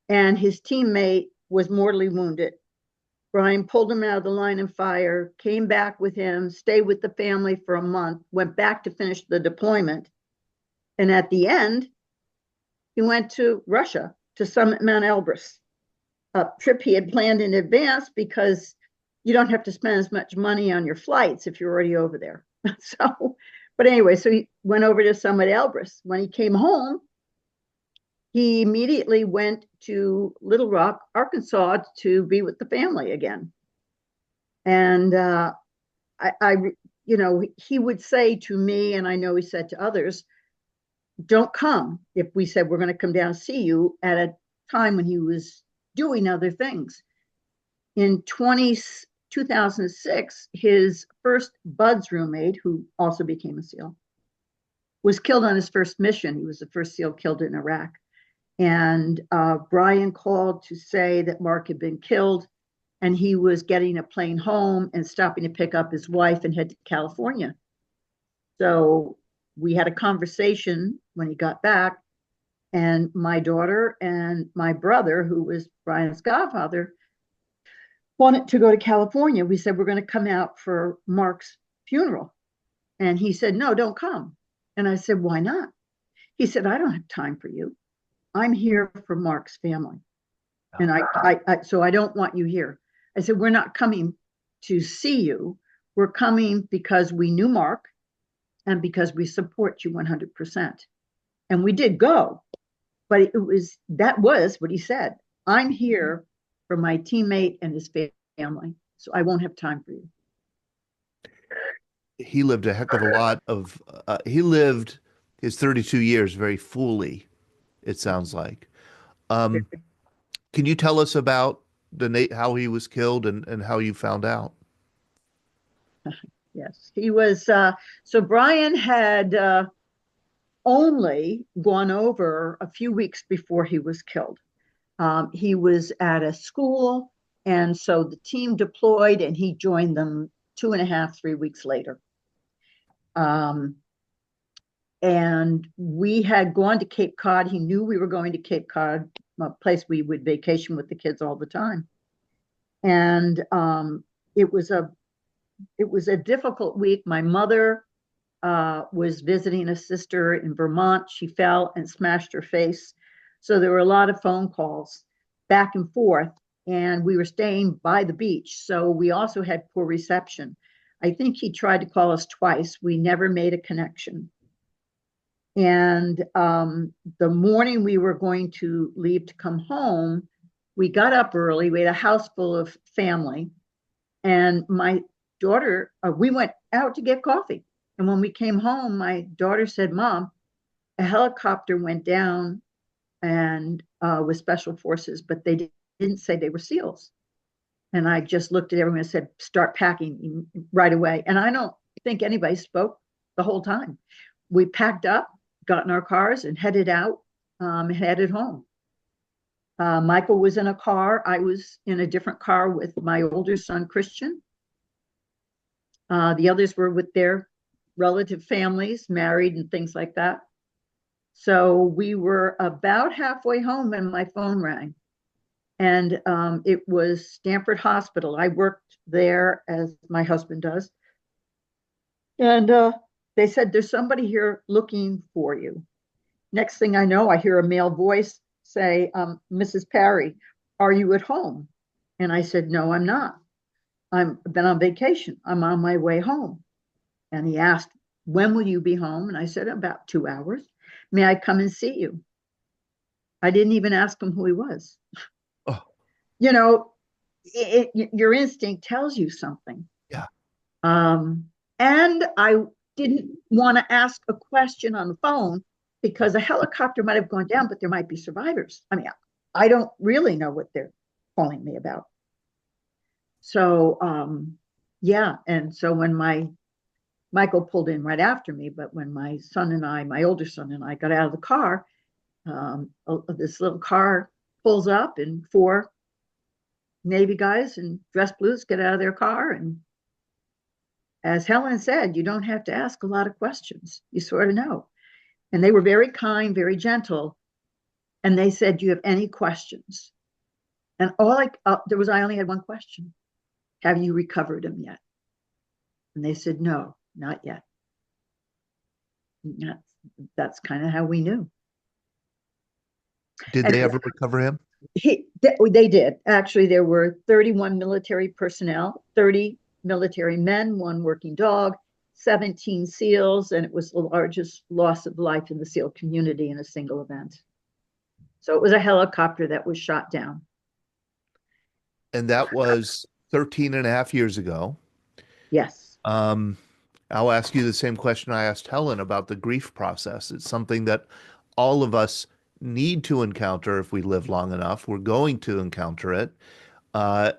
[SPEAKER 3] and his teammate was mortally wounded Brian pulled him out of the line of fire, came back with him, stayed with the family for a month, went back to finish the deployment. And at the end, he went to Russia to summit Mount Elbrus, a trip he had planned in advance because you don't have to spend as much money on your flights if you're already over there. So, but anyway, so he went over to summit Elbrus. When he came home, he immediately went to Little Rock, Arkansas, to be with the family again. And you know, he would say to me, and I know he said to others, don't come if we said we're going to come down and see you at a time when he was doing other things. In 2006, his first Bud's roommate, who also became a SEAL, was killed on his first mission. He was the first SEAL killed in Iraq. And Brian called to say that Mark had been killed and he was getting a plane home and stopping to pick up his wife and head to California. So we had a conversation when he got back, and my daughter and my brother, who was Brian's godfather, wanted to go to California. We said, we're going to come out for Mark's funeral. And he said, no, don't come. And I said, why not? He said, I don't have time for you. I'm here for Mark's family. And so I don't want you here. I said, we're not coming to see you. We're coming because we knew Mark and because we support you 100%. And we did go, but that was what he said. I'm here for my teammate and his family, so I won't have time for you.
[SPEAKER 1] He lived a heck of a lot of, he lived his 32 years very fully, it sounds like. Can you tell us about how he was killed and how you found out?
[SPEAKER 3] Yes, he was, so Brian had only gone over a few weeks before he was killed. He was at a school, and so the team deployed and he joined them 2.5, 3 weeks later. And we had gone to Cape Cod. He knew we were going to Cape Cod, a place we would vacation with the kids all the time. And it was a difficult week. My mother was visiting a sister in Vermont. She fell and smashed her face. So there were a lot of phone calls back and forth, and we were staying by the beach. So we also had poor reception. I think he tried to call us twice. We never made a connection. And the morning we were going to leave to come home, we got up early. We had a house full of family. And my daughter, we went out to get coffee. And when we came home, my daughter said, Mom, a helicopter went down and with special forces, but they didn't say they were SEALs. And I just looked at everyone and said, start packing right away. And I don't think anybody spoke the whole time. We packed up, got in our cars and headed out, headed home. Michael was in a car. I was in a different car with my older son, Christian. The others were with their relative families, married and things like that. So we were about halfway home and my phone rang. And it was Stanford Hospital. I worked there as my husband does. And they said, there's somebody here looking for you. Next thing I know, I hear a male voice say, Mrs. Parry, are you at home? And I said, no, I'm not. I've been on vacation. I'm on my way home. And he asked, when will you be home? And I said, about 2 hours. May I come and see you? I didn't even ask him who he was.
[SPEAKER 1] Oh.
[SPEAKER 3] You know, your instinct tells you something.
[SPEAKER 1] Yeah.
[SPEAKER 3] And I didn't want to ask a question on the phone because a helicopter might have gone down, but there might be survivors. I mean, I don't really know what they're calling me about. So, yeah. And so when Michael pulled in right after me, but when my son and I, my older son and I got out of the car, this little car pulls up and 4 Navy guys in dress blues get out of their car. And as Helen said, you don't have to ask a lot of questions. You sort of know. And they were very kind, very gentle. And they said, do you have any questions? And I only had one question. have you recovered him yet? And they said, no, not yet. That's kind of how we knew.
[SPEAKER 1] Did they ever recover him?
[SPEAKER 3] They did. Actually, there were 31 military personnel, 30 military men, 1 working dog, 17 SEALs, and it was the largest loss of life in the SEAL community in a single event. So it was a helicopter that was shot down.
[SPEAKER 1] And that was 13 and a half years ago.
[SPEAKER 3] Yes.
[SPEAKER 1] I'll ask you the same question I asked Helen about the grief process. It's something that all of us need to encounter if we live long enough. We're going to encounter it. I'm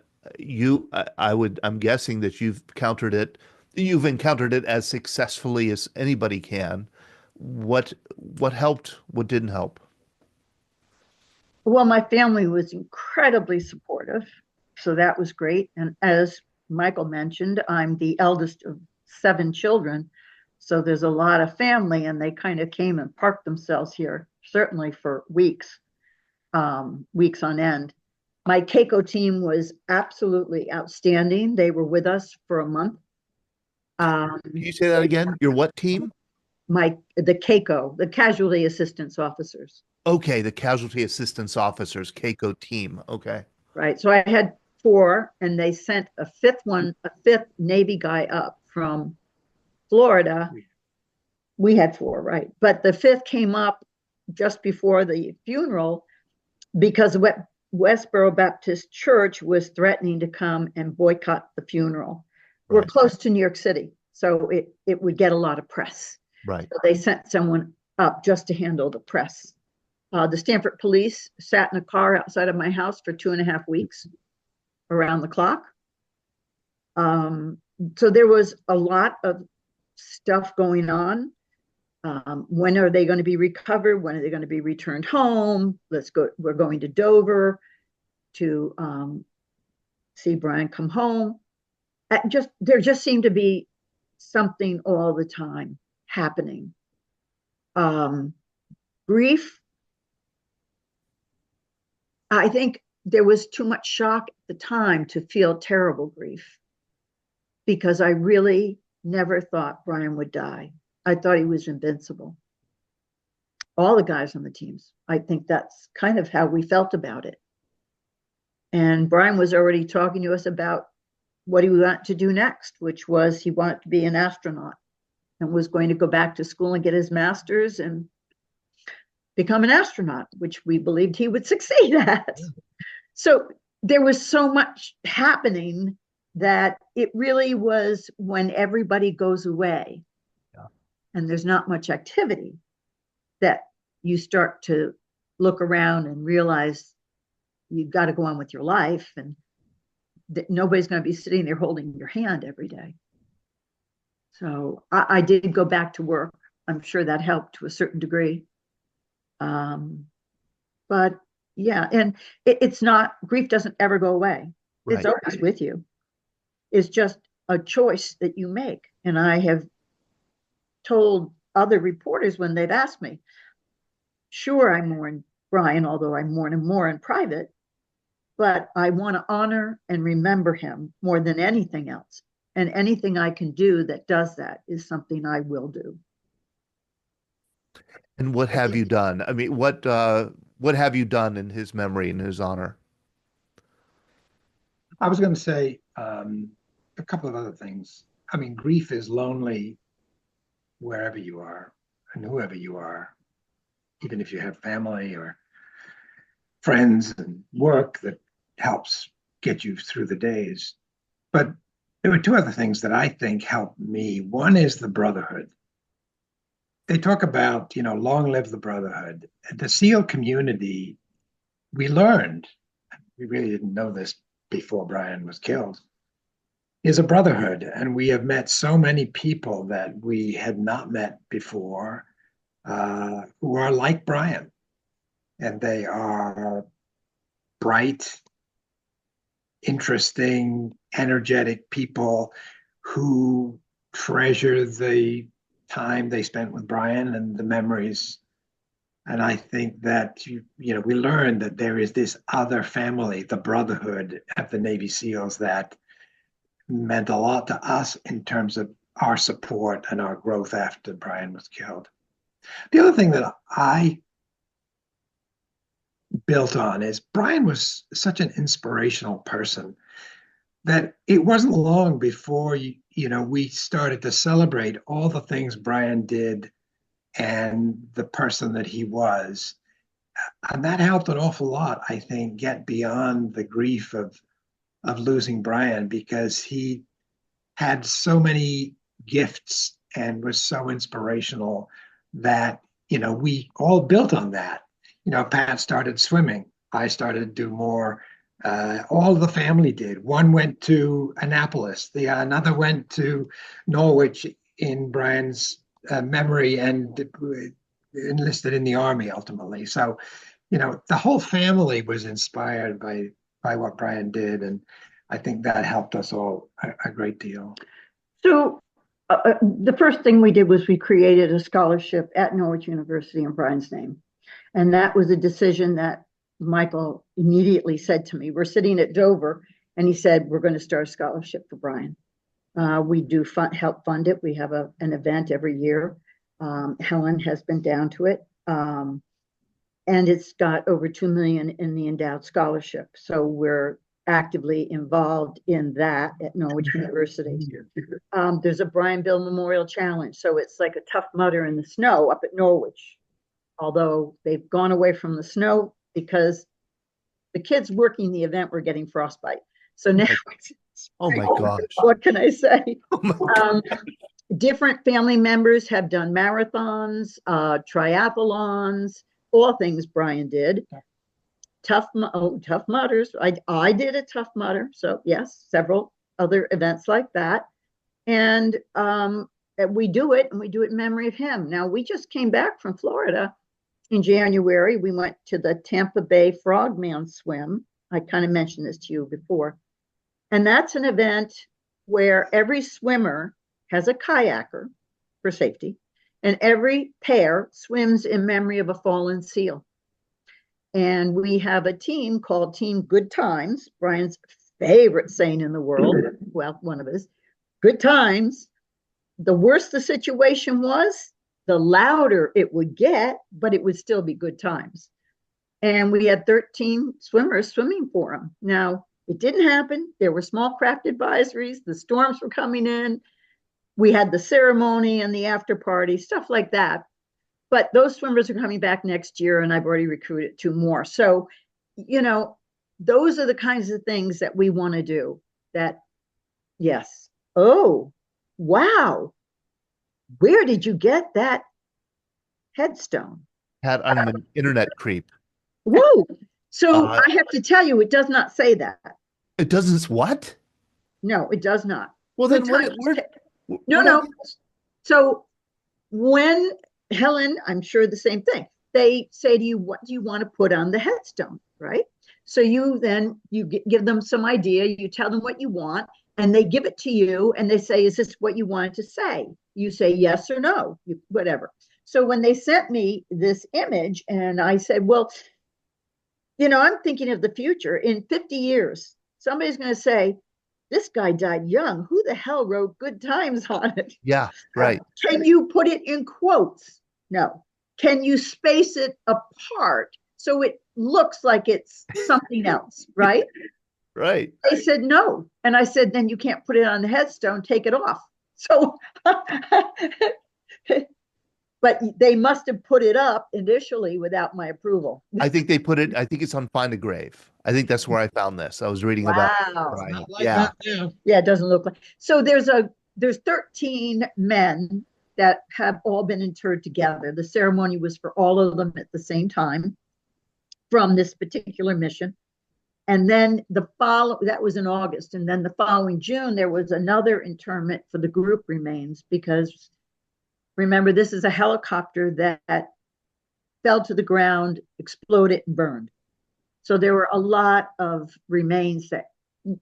[SPEAKER 1] guessing that you've encountered it as successfully as anybody can. What helped? What didn't help?
[SPEAKER 3] Well, my family was incredibly supportive, so that was great. And as Michael mentioned, I'm the eldest of 7 children, so there's a lot of family, and they kind of came and parked themselves here, certainly for weeks on end. My Keiko team was absolutely outstanding. They were with us for a month.
[SPEAKER 1] Can you say that again? Your what team?
[SPEAKER 3] The Keiko, the Casualty Assistance Officers.
[SPEAKER 1] Okay, the Casualty Assistance Officers, Keiko team. Okay.
[SPEAKER 3] Right. So I had 4, and they sent a fifth Navy guy up from Florida. We had 4, right? But the 5th came up just before the funeral because Westboro Baptist Church was threatening to come and boycott the funeral. Right. We're close to New York City, so it would get a lot of press.
[SPEAKER 1] Right.
[SPEAKER 3] So they sent someone up just to handle the press. The Stanford police sat in a car outside of my house for 2.5 weeks around the clock. So there was a lot of stuff going on. When are they going to be recovered? When are they going to be returned home? We're going to Dover to see Brian come home. There just seemed to be something all the time happening. Grief, I think there was too much shock at the time to feel terrible grief, because I really never thought Brian would die. I thought he was invincible. All the guys on the teams, I think that's kind of how we felt about it. And Brian was already talking to us about what he wanted to do next, which was he wanted to be an astronaut and was going to go back to school and get his master's and become an astronaut, which we believed he would succeed at. So there was so much happening that it really was when everybody goes away and there's not much activity that you start to look around and realize you've got to go on with your life, and that nobody's going to be sitting there holding your hand every day. So I did go back to work. I'm sure that helped to a certain degree. But yeah, and it's not, grief doesn't ever go away. Right. It's always with you. It's just a choice that you make. And I have told other reporters when they've asked me, sure, I mourn Brian, although I mourn him more in private, but I want to honor and remember him more than anything else. And anything I can do that does that is something I will do.
[SPEAKER 1] And what have you done? I mean, what have you done in his memory, in his honor?
[SPEAKER 6] I was going to say a couple of other things. I mean, grief is lonely wherever you are and whoever you are, even if you have family or friends and work that helps get you through the days. But there were 2 other things that I think helped me. One is the brotherhood. They talk about, long live the brotherhood. The SEAL community, we learned, we really didn't know this before Brian was killed, is a brotherhood. And we have met so many people that we had not met before who are like Brian. And they are bright, interesting, energetic people who treasure the time they spent with Brian and the memories. And I think that, we learned that there is this other family, the brotherhood of the Navy SEALs, that meant a lot to us in terms of our support and our growth after Brian was killed. The other thing that I built on is Brian was such an inspirational person that it wasn't long before we started to celebrate all the things Brian did and the person that he was. And that helped an awful lot, I think, get beyond the grief of losing Brian, because he had so many gifts and was so inspirational that, we all built on that. Pat started swimming. I started to do more. All the family did. One went to Annapolis. Another went to Norwich in Brian's memory and enlisted in the Army ultimately. So, the whole family was inspired by what Brian did. And I think that helped us all a great deal.
[SPEAKER 3] So the first thing we did was we created a scholarship at Norwich University in Brian's name. And that was a decision that Michael immediately said to me. We're sitting at Dover, and he said, we're going to start a scholarship for Brian. We do help fund it. We have an event every year. Helen has been down to it. And it's got over $2 million in the endowed scholarship. So we're actively involved in that at Norwich University. There's a Brian Bill Memorial Challenge. So it's like a Tough Mudder in the snow up at Norwich. Although they've gone away from the snow because the kids working the event were getting frostbite. So now,
[SPEAKER 1] oh my gosh,
[SPEAKER 3] what can I say?
[SPEAKER 1] Oh my
[SPEAKER 3] Different family members have done marathons, triathlons, all things Brian did. Tough Mudders. I did a Tough Mudder. So yes, several other events like that. And we do it in memory of him. Now, we just came back from Florida in January. We went to the Tampa Bay Frogman Swim. I kind of mentioned this to you before. And that's an event where every swimmer has a kayaker for safety, and every pair swims in memory of a fallen SEAL. And we have a team called Team Good Times, Brian's favorite saying in the world. Well, one of his. Good times. The worse the situation was, the louder it would get, but it would still be good times. And we had 13 swimmers swimming for him. Now, it didn't happen. There were small craft advisories. The storms were coming in. We had the ceremony and the after party, stuff like that. But those swimmers are coming back next year, and I've already recruited 2 more. So, those are the kinds of things that we want to do. That, yes. Oh, wow. Where did you get that headstone?
[SPEAKER 1] Pat, I'm an internet creep.
[SPEAKER 3] Whoa. So I have to tell you, it does not say that.
[SPEAKER 1] It doesn't what?
[SPEAKER 3] No, it does not.
[SPEAKER 1] Well, then
[SPEAKER 3] No. So when Helen, I'm sure the same thing, they say to you, what do you want to put on the headstone, right? So you give them some idea, you tell them what you want, and they give it to you, and they say, is this what you wanted to say? You say yes or no, whatever. So when they sent me this image, and I said, well, I'm thinking of the future. In 50 years, somebody's going to say, this guy died young. Who the hell wrote good times on it?
[SPEAKER 1] Yeah, right.
[SPEAKER 3] Can you put it in quotes? No. Can you space it apart so it looks like it's something else, right?
[SPEAKER 1] Right.
[SPEAKER 3] They said no. And I said, then you can't put it on the headstone, take it off. So, but they must have put it up initially without my approval.
[SPEAKER 1] I think it's on Find a Grave. I think that's where I found this. I was reading about it.
[SPEAKER 3] Yeah, it doesn't look like. So there's 13 men that have all been interred together. The ceremony was for all of them at the same time from this particular mission. And then that was in August. And then the following June, there was another interment for the group remains, because remember, this is a helicopter that fell to the ground, exploded, and burned. So there were a lot of remains that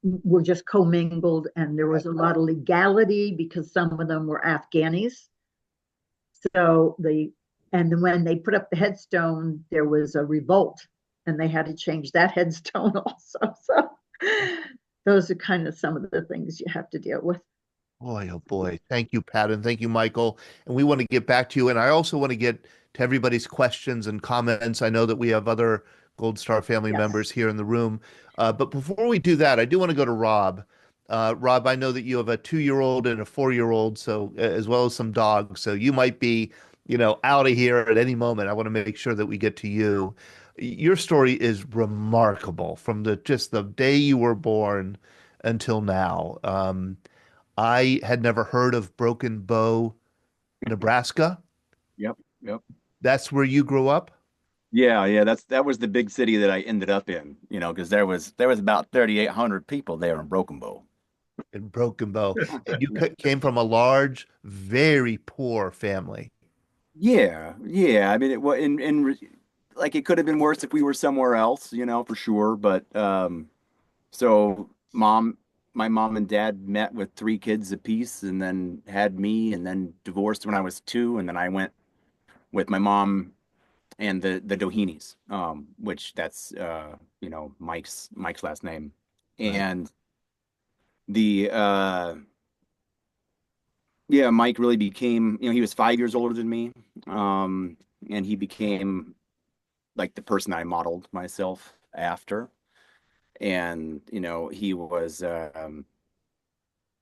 [SPEAKER 3] were just commingled, and there was a lot of legality because some of them were Afghanis. So when they put up the headstone, there was a revolt, and they had to change that headstone also. So those are kind of some of the things you have to deal with.
[SPEAKER 1] Boy, oh boy. Thank you, Pat, and thank you, Michael. And we want to get back to you. And I also want to get to everybody's questions and comments. I know that we have other Gold Star family
[SPEAKER 3] Yes.
[SPEAKER 1] members here in the room. But before we do that, I do want to go to Rob. Rob, I know that you have a 2-year-old and a 4-year-old, so as well as some dogs. So you might be, out of here at any moment. I want to make sure that we get to you. Your story is remarkable from just the day you were born until now. I had never heard of Broken Bow, Nebraska.
[SPEAKER 5] Yep. Yep.
[SPEAKER 1] That's where you grew up?
[SPEAKER 5] Yeah, yeah, that was the big city that I ended up in, because there was about 3,800 people there in Broken Bow.
[SPEAKER 1] In Broken Bow. And you came from a large, very poor family.
[SPEAKER 5] Yeah, yeah. I mean, it was like it could have been worse if we were somewhere else, for sure. But so my mom and dad met with 3 kids apiece, and then had me, and then divorced when I was 2, and then I went with my mom and the Doheny's, which that's Mike's last name,
[SPEAKER 1] Right.
[SPEAKER 5] and the yeah, Mike really became, he was 5 years older than me, and he became like the person I modeled myself after, and he was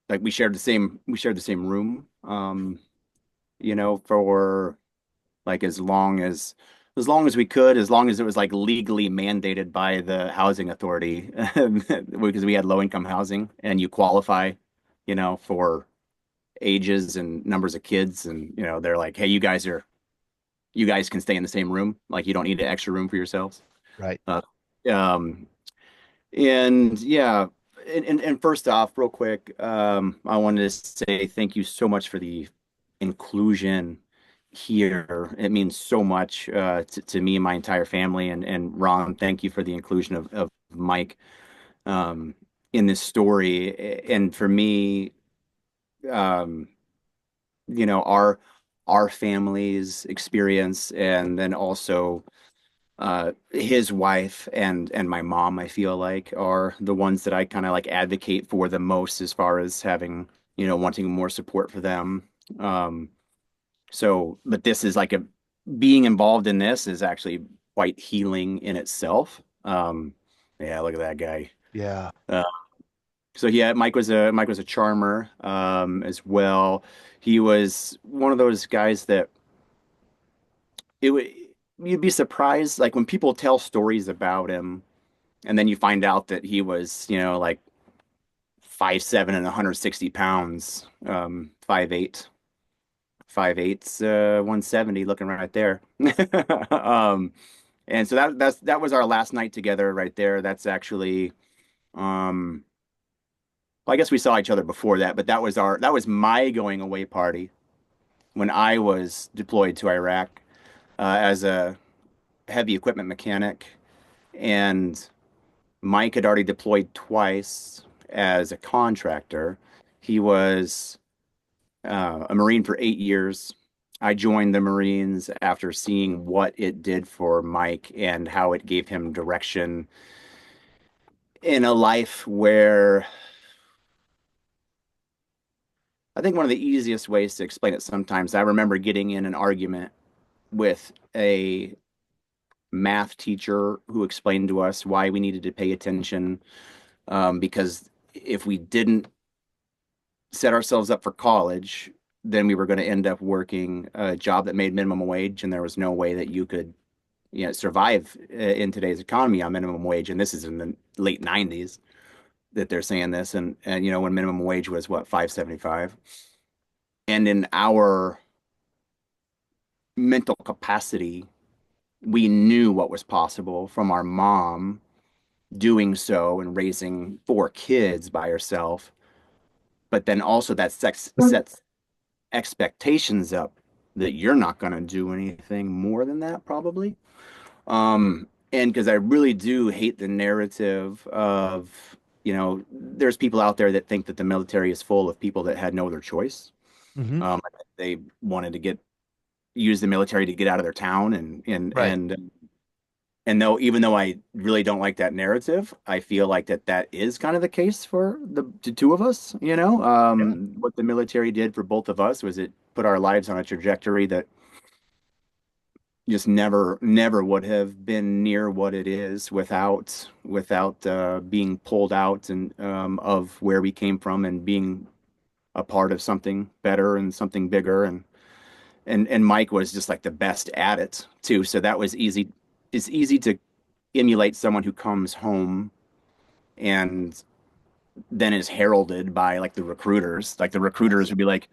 [SPEAKER 5] like we shared the same room, for like as long as we could, as long as it was like legally mandated by the housing authority, because we had low income housing, and you qualify, for ages and numbers of kids, and they're like, hey, you guys can stay in the same room, like you don't need an extra room for yourselves.
[SPEAKER 1] Right.
[SPEAKER 5] Uh, um, and yeah, and first off, real quick, I wanted to say thank you so much for the inclusion here. It means so much to me and my entire family. And Ron, thank you for the inclusion of Mike um, in this story. And for me, um, our family's experience, and then also his wife and my mom, I feel like, are the ones that I kind of like advocate for the most, as far as having, wanting more support for them. Um, but this is like being involved in this is actually quite healing in itself. Yeah, look at that guy.
[SPEAKER 1] Yeah.
[SPEAKER 5] Uh, so yeah, Mike was a charmer, as well. He was one of those guys that it would you'd be surprised, like when people tell stories about him, and then you find out that he was, like 5'7" and 160 pounds, 5'8", 5'8", 170, looking right there. Um, and so that was our last night together right there. That's actually, well, I guess we saw each other before that, but that was my going away party when I was deployed to Iraq, as a heavy equipment mechanic, and Mike had already deployed twice as a contractor. He was a Marine for 8 years. I joined the Marines after seeing what it did for Mike and how it gave him direction in a life where I think one of the easiest ways to explain it sometimes, I remember getting in an argument with a math teacher who explained to us why we needed to pay attention, because if we didn't set ourselves up for college, then we were going to end up working a job that made minimum wage, and there was no way that you could, survive in today's economy on minimum wage. And this is in the late 90s that they're saying this, and when minimum wage was what, 5.75, and in our mental capacity, we knew what was possible from our mom doing so and raising 4 kids by herself. But then also that sets expectations up that you're not going to do anything more than that, probably. And because I really do hate the narrative of, there's people out there that think that the military is full of people that had no other choice.
[SPEAKER 1] Hmm.
[SPEAKER 5] They wanted to use the military to get out of their town, and
[SPEAKER 1] Right.
[SPEAKER 5] And though, even though I really don't like that narrative, I feel like that is kind of the case for the two of us, you know.
[SPEAKER 1] Yeah.
[SPEAKER 5] What the military did for both of us was it put our lives on a trajectory that just never would have been near what it is without being pulled out and of where we came from and being a part of something better and something bigger. And Mike was just like the best at it too. So that was easy. It's easy to emulate someone who comes home and then is heralded by like the recruiters. Like the recruiters would be like,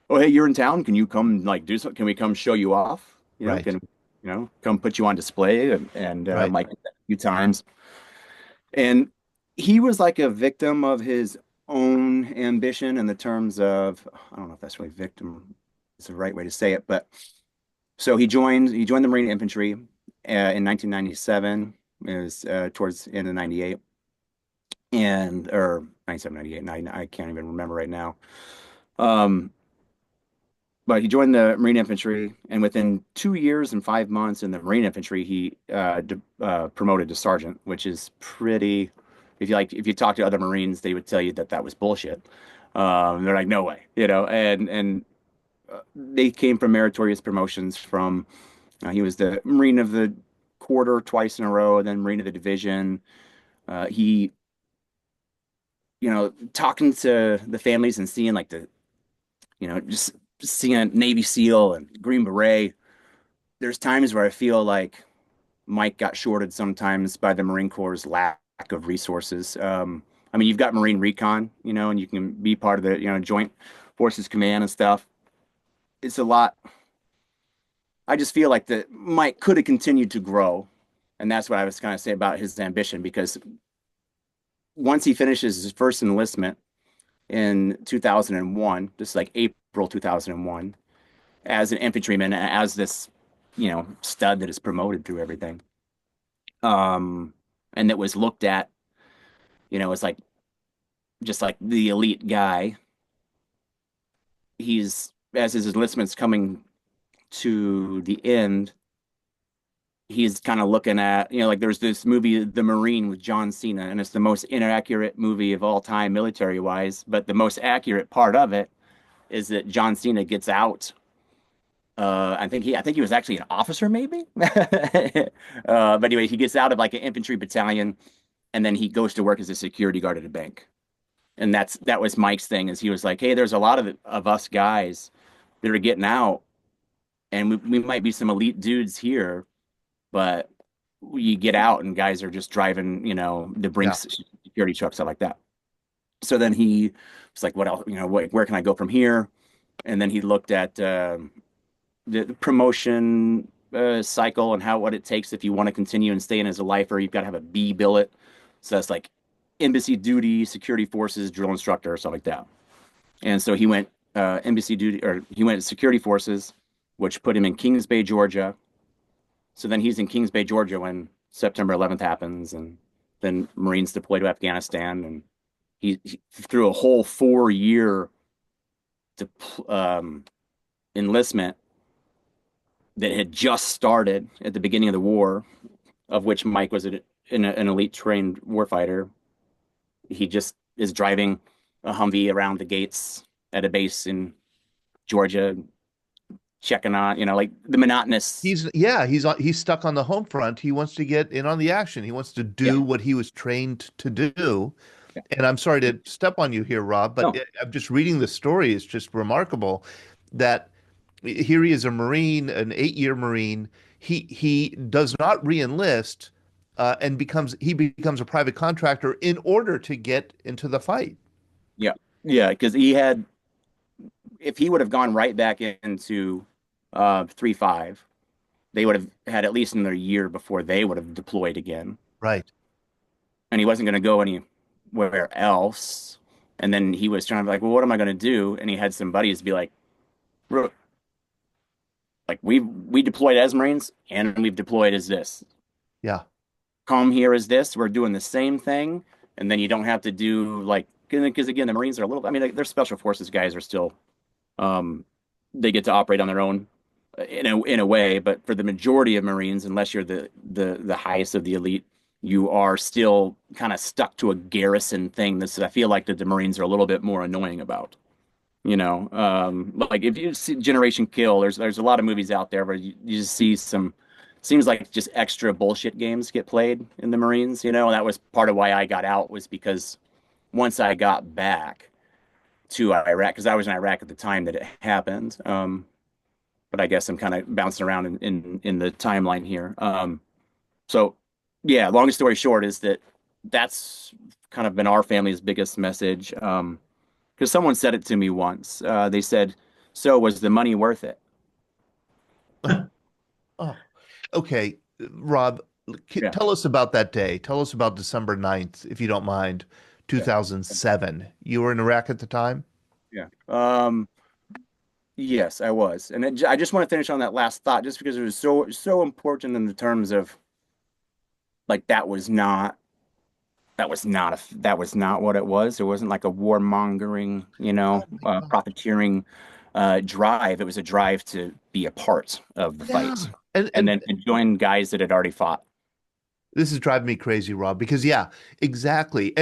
[SPEAKER 5] "Oh, hey, you're in town. Can you come like do something? Can we come show you off? You know,
[SPEAKER 1] Right.
[SPEAKER 5] can come put you on display?" And
[SPEAKER 1] Right.
[SPEAKER 5] Mike did that a few times. And he was like a victim of his own ambition in the terms of, I don't know if that's really victim is the right way to say it, but so he joined the Marine Infantry in 1997. It was towards the end of 98 and or 97, 98. And I can't even remember right now. Um, but he joined the Marine Infantry, and within 2 years and 5 months in the Marine Infantry, he promoted to sergeant, which is pretty. If you talk to other Marines, they would tell you that that was bullshit. They're like, no way, you know. And they came from meritorious promotions. From he was the Marine of the Quarter twice in a row, and then Marine of the Division. He, talking to the families and seeing like just seeing a Navy SEAL and Green Beret, there's times where I feel like Mike got shorted sometimes by the Marine Corps' lack of resources. I mean, you've got Marine Recon, and you can be part of the, Joint Forces Command and stuff. It's a lot. I just feel like that Mike could have continued to grow. And that's what I was kind of saying about his ambition, because once he finishes his first enlistment in 2001, just like April 2001, as an infantryman, as this, stud that is promoted through everything. And that was looked at, as like just like the elite guy. He's as his enlistment's coming to the end, he's kind of looking at, like there's this movie, The Marine, with John Cena, and it's the most inaccurate movie of all time, military wise. But the most accurate part of it is that John Cena gets out. I think he was actually an officer, maybe. But anyway, he gets out of like an infantry battalion, and then he goes to work as a security guard at a bank. And that was Mike's thing, is he was like, hey, there's a lot of us guys that are getting out, and we might be some elite dudes here, but you get out and guys are just driving, the
[SPEAKER 1] Yeah.
[SPEAKER 5] Brinks security truck, stuff like that. So then he was like, what else, where can I go from here? And then he looked at the promotion cycle and what it takes if you want to continue and stay in as a lifer. You've got to have a B billet. So that's like embassy duty, security forces, drill instructor, or something like that. And so he went embassy duty, or he went security forces, which put him in Kings Bay, Georgia. So then he's in Kings Bay, Georgia when September 11th happens, and then Marines deployed to Afghanistan, and he through a whole 4 year enlistment that had just started at the beginning of the war, of which Mike was an elite trained warfighter. He just is driving a Humvee around the gates at a base in Georgia, checking on, like the monotonous.
[SPEAKER 1] He's stuck on the home front. He wants to get in on the action. He wants to
[SPEAKER 5] Yeah.
[SPEAKER 1] do what he was trained to do.
[SPEAKER 5] Yeah.
[SPEAKER 1] And I'm sorry to step on you here, Rob, but
[SPEAKER 5] No.
[SPEAKER 1] I'm just reading the story. It's just remarkable that here he is, a Marine, an 8-year Marine. He does not re-enlist, and becomes a private contractor in order to get into the fight.
[SPEAKER 5] Yeah. Yeah. Because if he would have gone right back into 3-5, they would have had at least another year before they would have deployed again.
[SPEAKER 1] Right.
[SPEAKER 5] And he wasn't going to go anywhere else. And then he was trying to be like, well, what am I going to do? And he had some buddies be like, like we deployed as Marines, and we've deployed as this.
[SPEAKER 1] Yeah.
[SPEAKER 5] Come here as this. We're doing the same thing, and then you don't have to do like, because again, the Marines are a little. I mean, their special forces guys are still, they get to operate on their own in a way, but for the majority of Marines, unless you're the highest of the elite, you are still kind of stuck to a garrison thing. This I feel like that the Marines are a little bit more annoying about. Like if you see Generation Kill, there's a lot of movies out there where you just see some seems like just extra bullshit games get played in the Marines, and that was part of why I got out was because once I got back to Iraq, because I was in Iraq at the time that it happened. But I guess I'm kind of bouncing around in the timeline here. So yeah, long story short is that's kind of been our family's biggest message. Because someone said it to me once. They said, "So was the money worth it?"
[SPEAKER 1] Oh, okay. Rob,
[SPEAKER 5] Yeah,
[SPEAKER 1] tell us about that day. Tell us about December 9th, if you don't mind,
[SPEAKER 5] yeah,
[SPEAKER 1] 2007. You were in Iraq at the time?
[SPEAKER 5] yeah. Yes, I was, and I just want to finish on that last thought, just because it was so important in the terms of like that was not what it was. It wasn't like a warmongering,
[SPEAKER 1] Oh my God.
[SPEAKER 5] profiteering drive. It was a drive to be a part of the
[SPEAKER 1] Yeah.
[SPEAKER 5] fight,
[SPEAKER 1] And
[SPEAKER 5] and
[SPEAKER 1] and
[SPEAKER 5] then to join guys that had already fought.
[SPEAKER 1] this is driving me crazy, Rob, because yeah, exactly.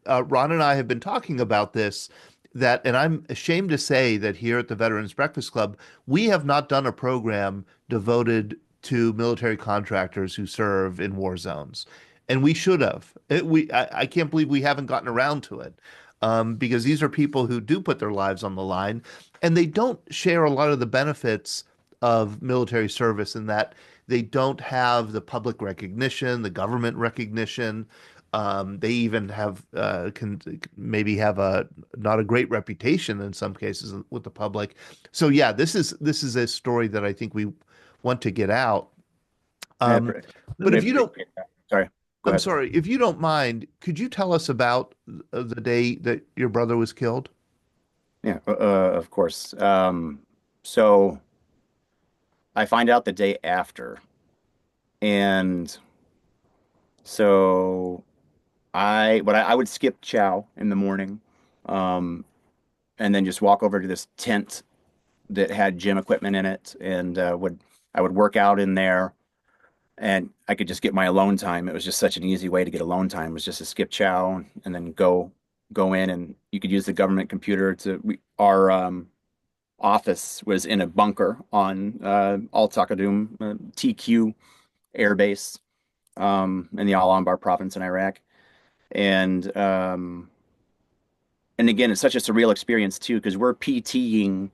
[SPEAKER 1] Ron and I have been talking about this and I'm ashamed to say that here at the Veterans Breakfast Club, we have not done a program devoted to military contractors who serve in war zones. And we should have. I can't believe we haven't gotten around to it. Because these are people who do put their lives on the line and they don't share a lot of the benefits of military service in that they don't have the public recognition, the government recognition. They even have can maybe have a not a great reputation in some cases with the public. So yeah, this is a story that I think we want to get out.
[SPEAKER 5] I,
[SPEAKER 1] Um,
[SPEAKER 5] appre-
[SPEAKER 1] but
[SPEAKER 5] I
[SPEAKER 1] if you don't,
[SPEAKER 5] appreciate that. Sorry, go
[SPEAKER 1] I'm
[SPEAKER 5] ahead.
[SPEAKER 1] sorry, if you don't mind, could you tell us about the day that your brother was killed?
[SPEAKER 5] Yeah, of course. So I find out the day after, and so I would skip chow in the morning, um, and then just walk over to this tent that had gym equipment in it, and would I would work out in there, and I could just get my alone time. It was just such an easy way to get alone time. It was just to skip chow and then go in, and you could use the government computer our office was in a bunker on Al Taqadum TQ Air Base in the Al Anbar province in Iraq, and again, it's such a surreal experience too because we're PTing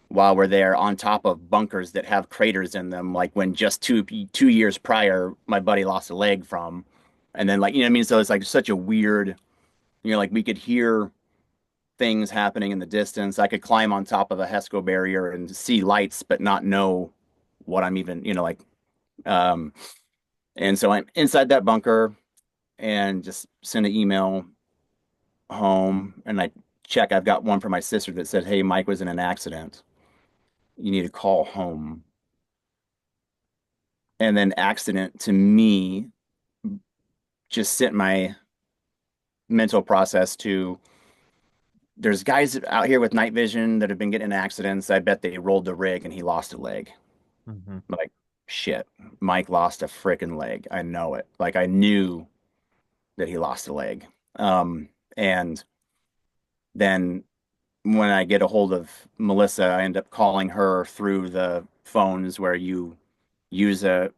[SPEAKER 5] while we're there on top of bunkers that have craters in them, like when just two years prior, my buddy lost a leg from, and then like what I mean. So it's like such a weird, like we could hear things happening in the distance. I could climb on top of a HESCO barrier and see lights, but not know what I'm even, like. Um, and so I'm inside that bunker and just send an email home, and I check. I've got one from my sister that said, "Hey, Mike was in an accident. You need to call home." And then accident to me just sent my mental process to there's guys out here with night vision that have been getting in accidents. I bet they rolled the rig and he lost a leg.
[SPEAKER 1] Hmm.
[SPEAKER 5] Like, shit, Mike lost a freaking leg. I know it. Like, I knew that he lost a leg. And then when I get a hold of Melissa, I end up calling her through the phones where you use a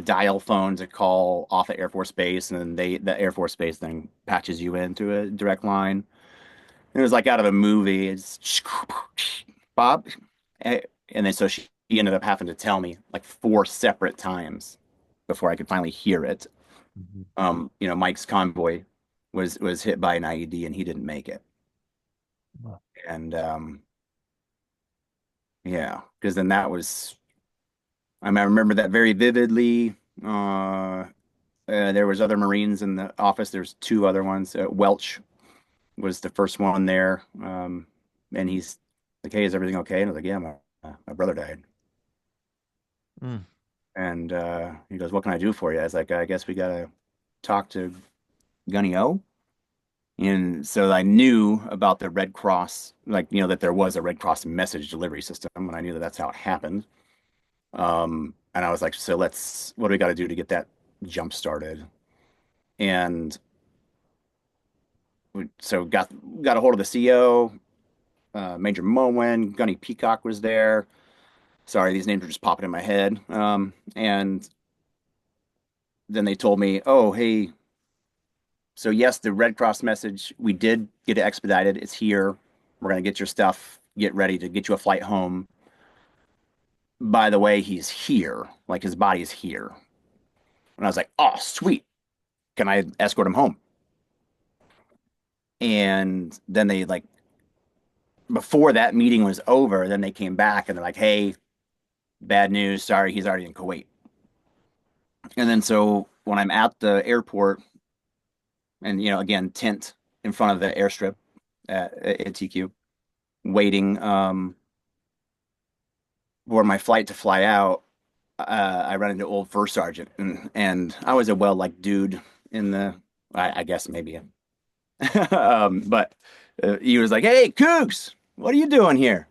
[SPEAKER 5] dial phone to call off at Air Force Base, and then the Air Force Base then patches you into a direct line. And it was like out of a movie. It's Bob, and then so she ended up having to tell me like four separate times before I could finally hear it.
[SPEAKER 1] Hmm.
[SPEAKER 5] Mike's convoy was hit by an IED and he didn't make it.
[SPEAKER 1] Wow.
[SPEAKER 5] And yeah, because then that was I remember that very vividly. There was other Marines in the office. There's two other ones. Welch was the first one there, and he's like, "Hey, is everything okay?" And I was like, "Yeah, my brother died."
[SPEAKER 1] Mm.
[SPEAKER 5] And he goes, "What can I do for you?" I was like, "I guess we gotta talk to Gunny O." And so I knew about the Red Cross, like that there was a Red Cross message delivery system, and I knew that that's how it happened. And I was like, so what do we got to do to get that jump started? And so got a hold of the CO, Major Moen, Gunny Peacock was there. Sorry, these names are just popping in my head. And then they told me, oh, hey, so yes, the Red Cross message, we did get it expedited. It's here. We're going to get your stuff, get ready to get you a flight home. By the way, he's here. Like his body is here. And I was like, oh, sweet. Can I escort him home? And then they like, before that meeting was over, then they came back and they're like, hey, bad news. Sorry, he's already in Kuwait. And then so when I'm at the airport and, again, tent in front of the airstrip at TQ, waiting for my flight to fly out, I run into old first sergeant, and I was a well-liked dude in I guess maybe, but he was like, "Hey, Kooks, what are you doing here?"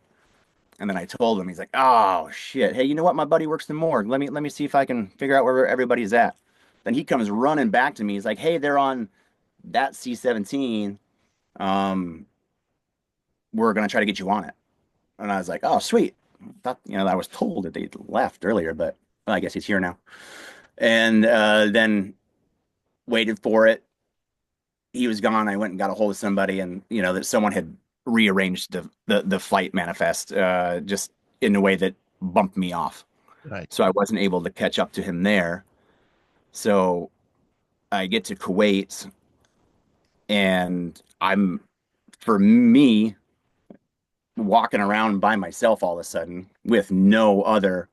[SPEAKER 5] And then I told him, he's like, "Oh shit, hey, you know what? My buddy works the morgue. Let me see if I can figure out where everybody's at." Then he comes running back to me. He's like, "Hey, they're on that C-17. Um, we're gonna try to get you on it." And I was like, "Oh, sweet." Thought, I was told that they left earlier, but well, I guess he's here now. And then waited for it. He was gone. I went and got a hold of somebody, and that someone had rearranged the flight manifest just in a way that bumped me off.
[SPEAKER 1] Right.
[SPEAKER 5] So I wasn't able to catch up to him there. So I get to Kuwait, and for me, walking around by myself all of a sudden with no other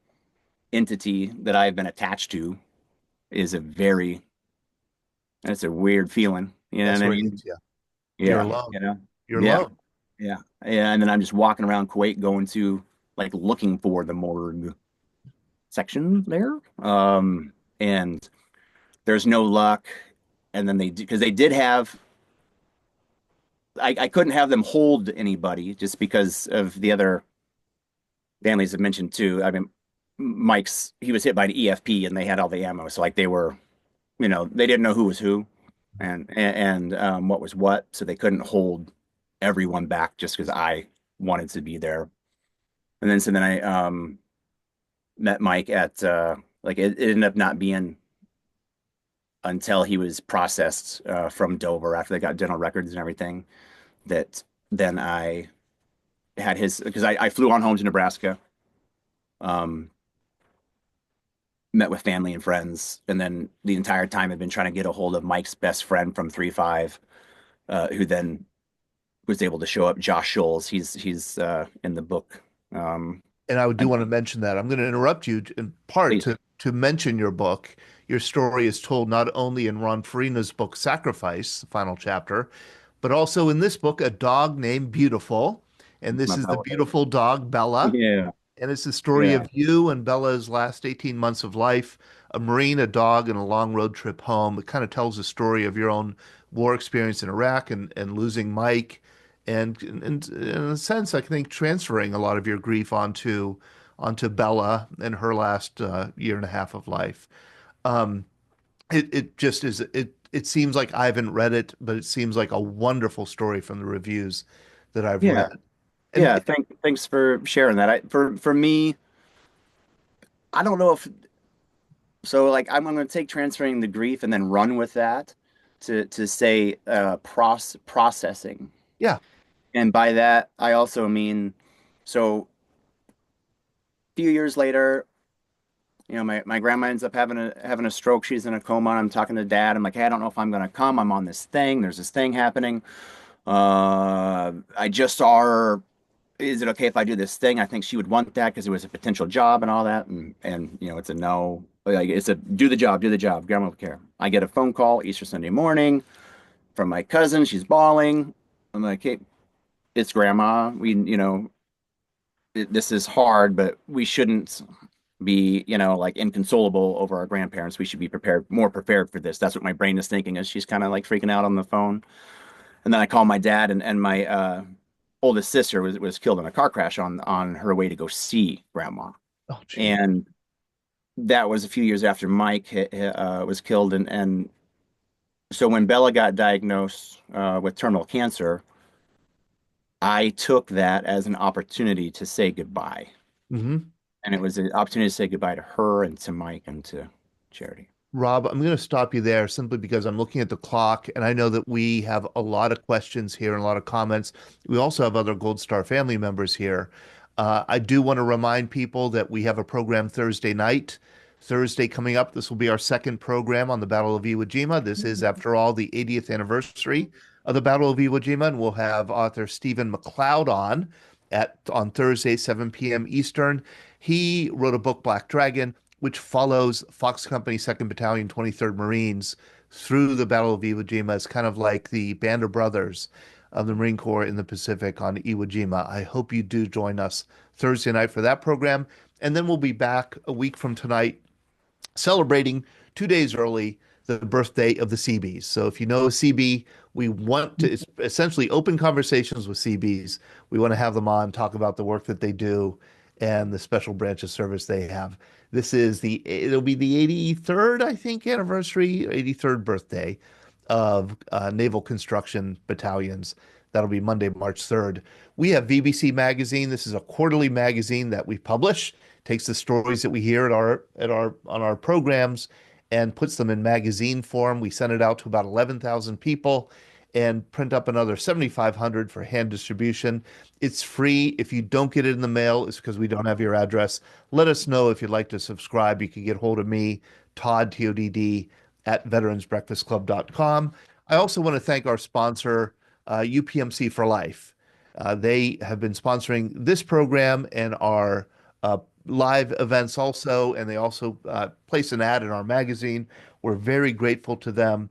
[SPEAKER 5] entity that I've been attached to is that's a weird feeling. You know
[SPEAKER 1] That's
[SPEAKER 5] what I
[SPEAKER 1] where it
[SPEAKER 5] mean?
[SPEAKER 1] hits you. You're
[SPEAKER 5] Yeah.
[SPEAKER 1] alone. You're
[SPEAKER 5] Yeah.
[SPEAKER 1] alone.
[SPEAKER 5] Yeah. Yeah. And then I'm just walking around Kuwait going to like looking for the morgue section there. And there's no luck. And then because they did have, I couldn't have them hold anybody just because of the other families have mentioned too. I mean, he was hit by an EFP and they had all the ammo. So like they were, they didn't know who was who and what was what. So they couldn't hold everyone back just because I wanted to be there. And then, so then I met Mike at, like it ended up not being until he was processed from Dover after they got dental records and everything that then I had because I flew on home to Nebraska. Um, Met with family and friends, and then the entire time I've been trying to get a hold of Mike's best friend from 3-5, who then was able to show up. Josh Scholes, he's in the book.
[SPEAKER 1] And I do want to mention that. I'm going to interrupt you in part
[SPEAKER 5] Please.
[SPEAKER 1] to mention your book. Your story is told not only in Ron Farina's book, Sacrifice, the final chapter, but also in this book, A Dog Named Beautiful. And this
[SPEAKER 5] My
[SPEAKER 1] is the
[SPEAKER 5] Bella.
[SPEAKER 1] beautiful dog, Bella.
[SPEAKER 5] Yeah,
[SPEAKER 1] And it's the story
[SPEAKER 5] yeah,
[SPEAKER 1] of you and Bella's last 18 months of life, a Marine, a dog, and a long road trip home. It kind of tells the story of your own war experience in Iraq and losing Mike. And in a sense, I think transferring a lot of your grief onto Bella and her last year and a half of life. Um, it just is it seems like I haven't read it, but it seems like a wonderful story from the reviews that I've
[SPEAKER 5] yeah,
[SPEAKER 1] read.
[SPEAKER 5] yeah.
[SPEAKER 1] And
[SPEAKER 5] Thanks for sharing that. For me, I don't know if so. Like I'm going to take transferring the grief and then run with that to say processing.
[SPEAKER 1] yeah,
[SPEAKER 5] And by that, I also mean, so a few years later, my grandma ends up having a stroke. She's in a coma. I'm talking to dad. I'm like, hey, I don't know if I'm gonna come. I'm on this thing. There's this thing happening. I just saw her. Is it okay if I do this thing? I think she would want that because it was a potential job and all that. And it's a no. Like it's a do the job, do the job. Grandma will care. I get a phone call Easter Sunday morning from my cousin. She's bawling. I'm like, hey, it's grandma. This is hard, but we shouldn't be, like inconsolable over our grandparents. We should be more prepared for this. That's what my brain is thinking as she's kind of like freaking out on the phone. And then I call my dad and my oldest sister was killed in a car crash on her way to go see grandma.
[SPEAKER 1] oh, gee.
[SPEAKER 5] And that was a few years after Mike was killed, and so when Bella got diagnosed with terminal cancer, I took that as an opportunity to say goodbye.
[SPEAKER 1] Mm-hmm.
[SPEAKER 5] And it was an opportunity to say goodbye to her and to Mike and to Charity.
[SPEAKER 1] Rob, I'm going to stop you there simply because I'm looking at the clock and I know that we have a lot of questions here and a lot of comments. We also have other Gold Star family members here. I do want to remind people that we have a program Thursday night. Thursday coming up, this will be our second program on the Battle of Iwo Jima. This is, after all, the 80th anniversary of the Battle of Iwo Jima, and we'll have author Stephen McLeod on Thursday, 7 p.m. Eastern. He wrote a book, Black Dragon, which follows Fox Company 2nd Battalion, 23rd Marines through the Battle of Iwo Jima. It's kind of like the Band of Brothers of the Marine Corps in the Pacific on Iwo Jima. I hope you do join us Thursday night for that program. And then we'll be back a week from tonight celebrating 2 days early the birthday of the Seabees. So if you know a Seabee, we want to essentially open conversations with Seabees. We want to have them on, talk about the work that they do and the special branch of service they have. It'll be the 83rd, I think, anniversary, 83rd birthday of Naval Construction Battalions. That'll be Monday, March 3rd. We have VBC Magazine. This is a quarterly magazine that we publish. Takes the stories that we hear on our programs and puts them in magazine form. We send it out to about 11,000 people and print up another 7,500 for hand distribution. It's free. If you don't get it in the mail, it's because we don't have your address. Let us know if you'd like to subscribe. You can get hold of me, Todd, Todd, at veteransbreakfastclub.com. I also want to thank our sponsor, UPMC for Life. They have been sponsoring this program and our live events also, and they also place an ad in our magazine. We're very grateful to them.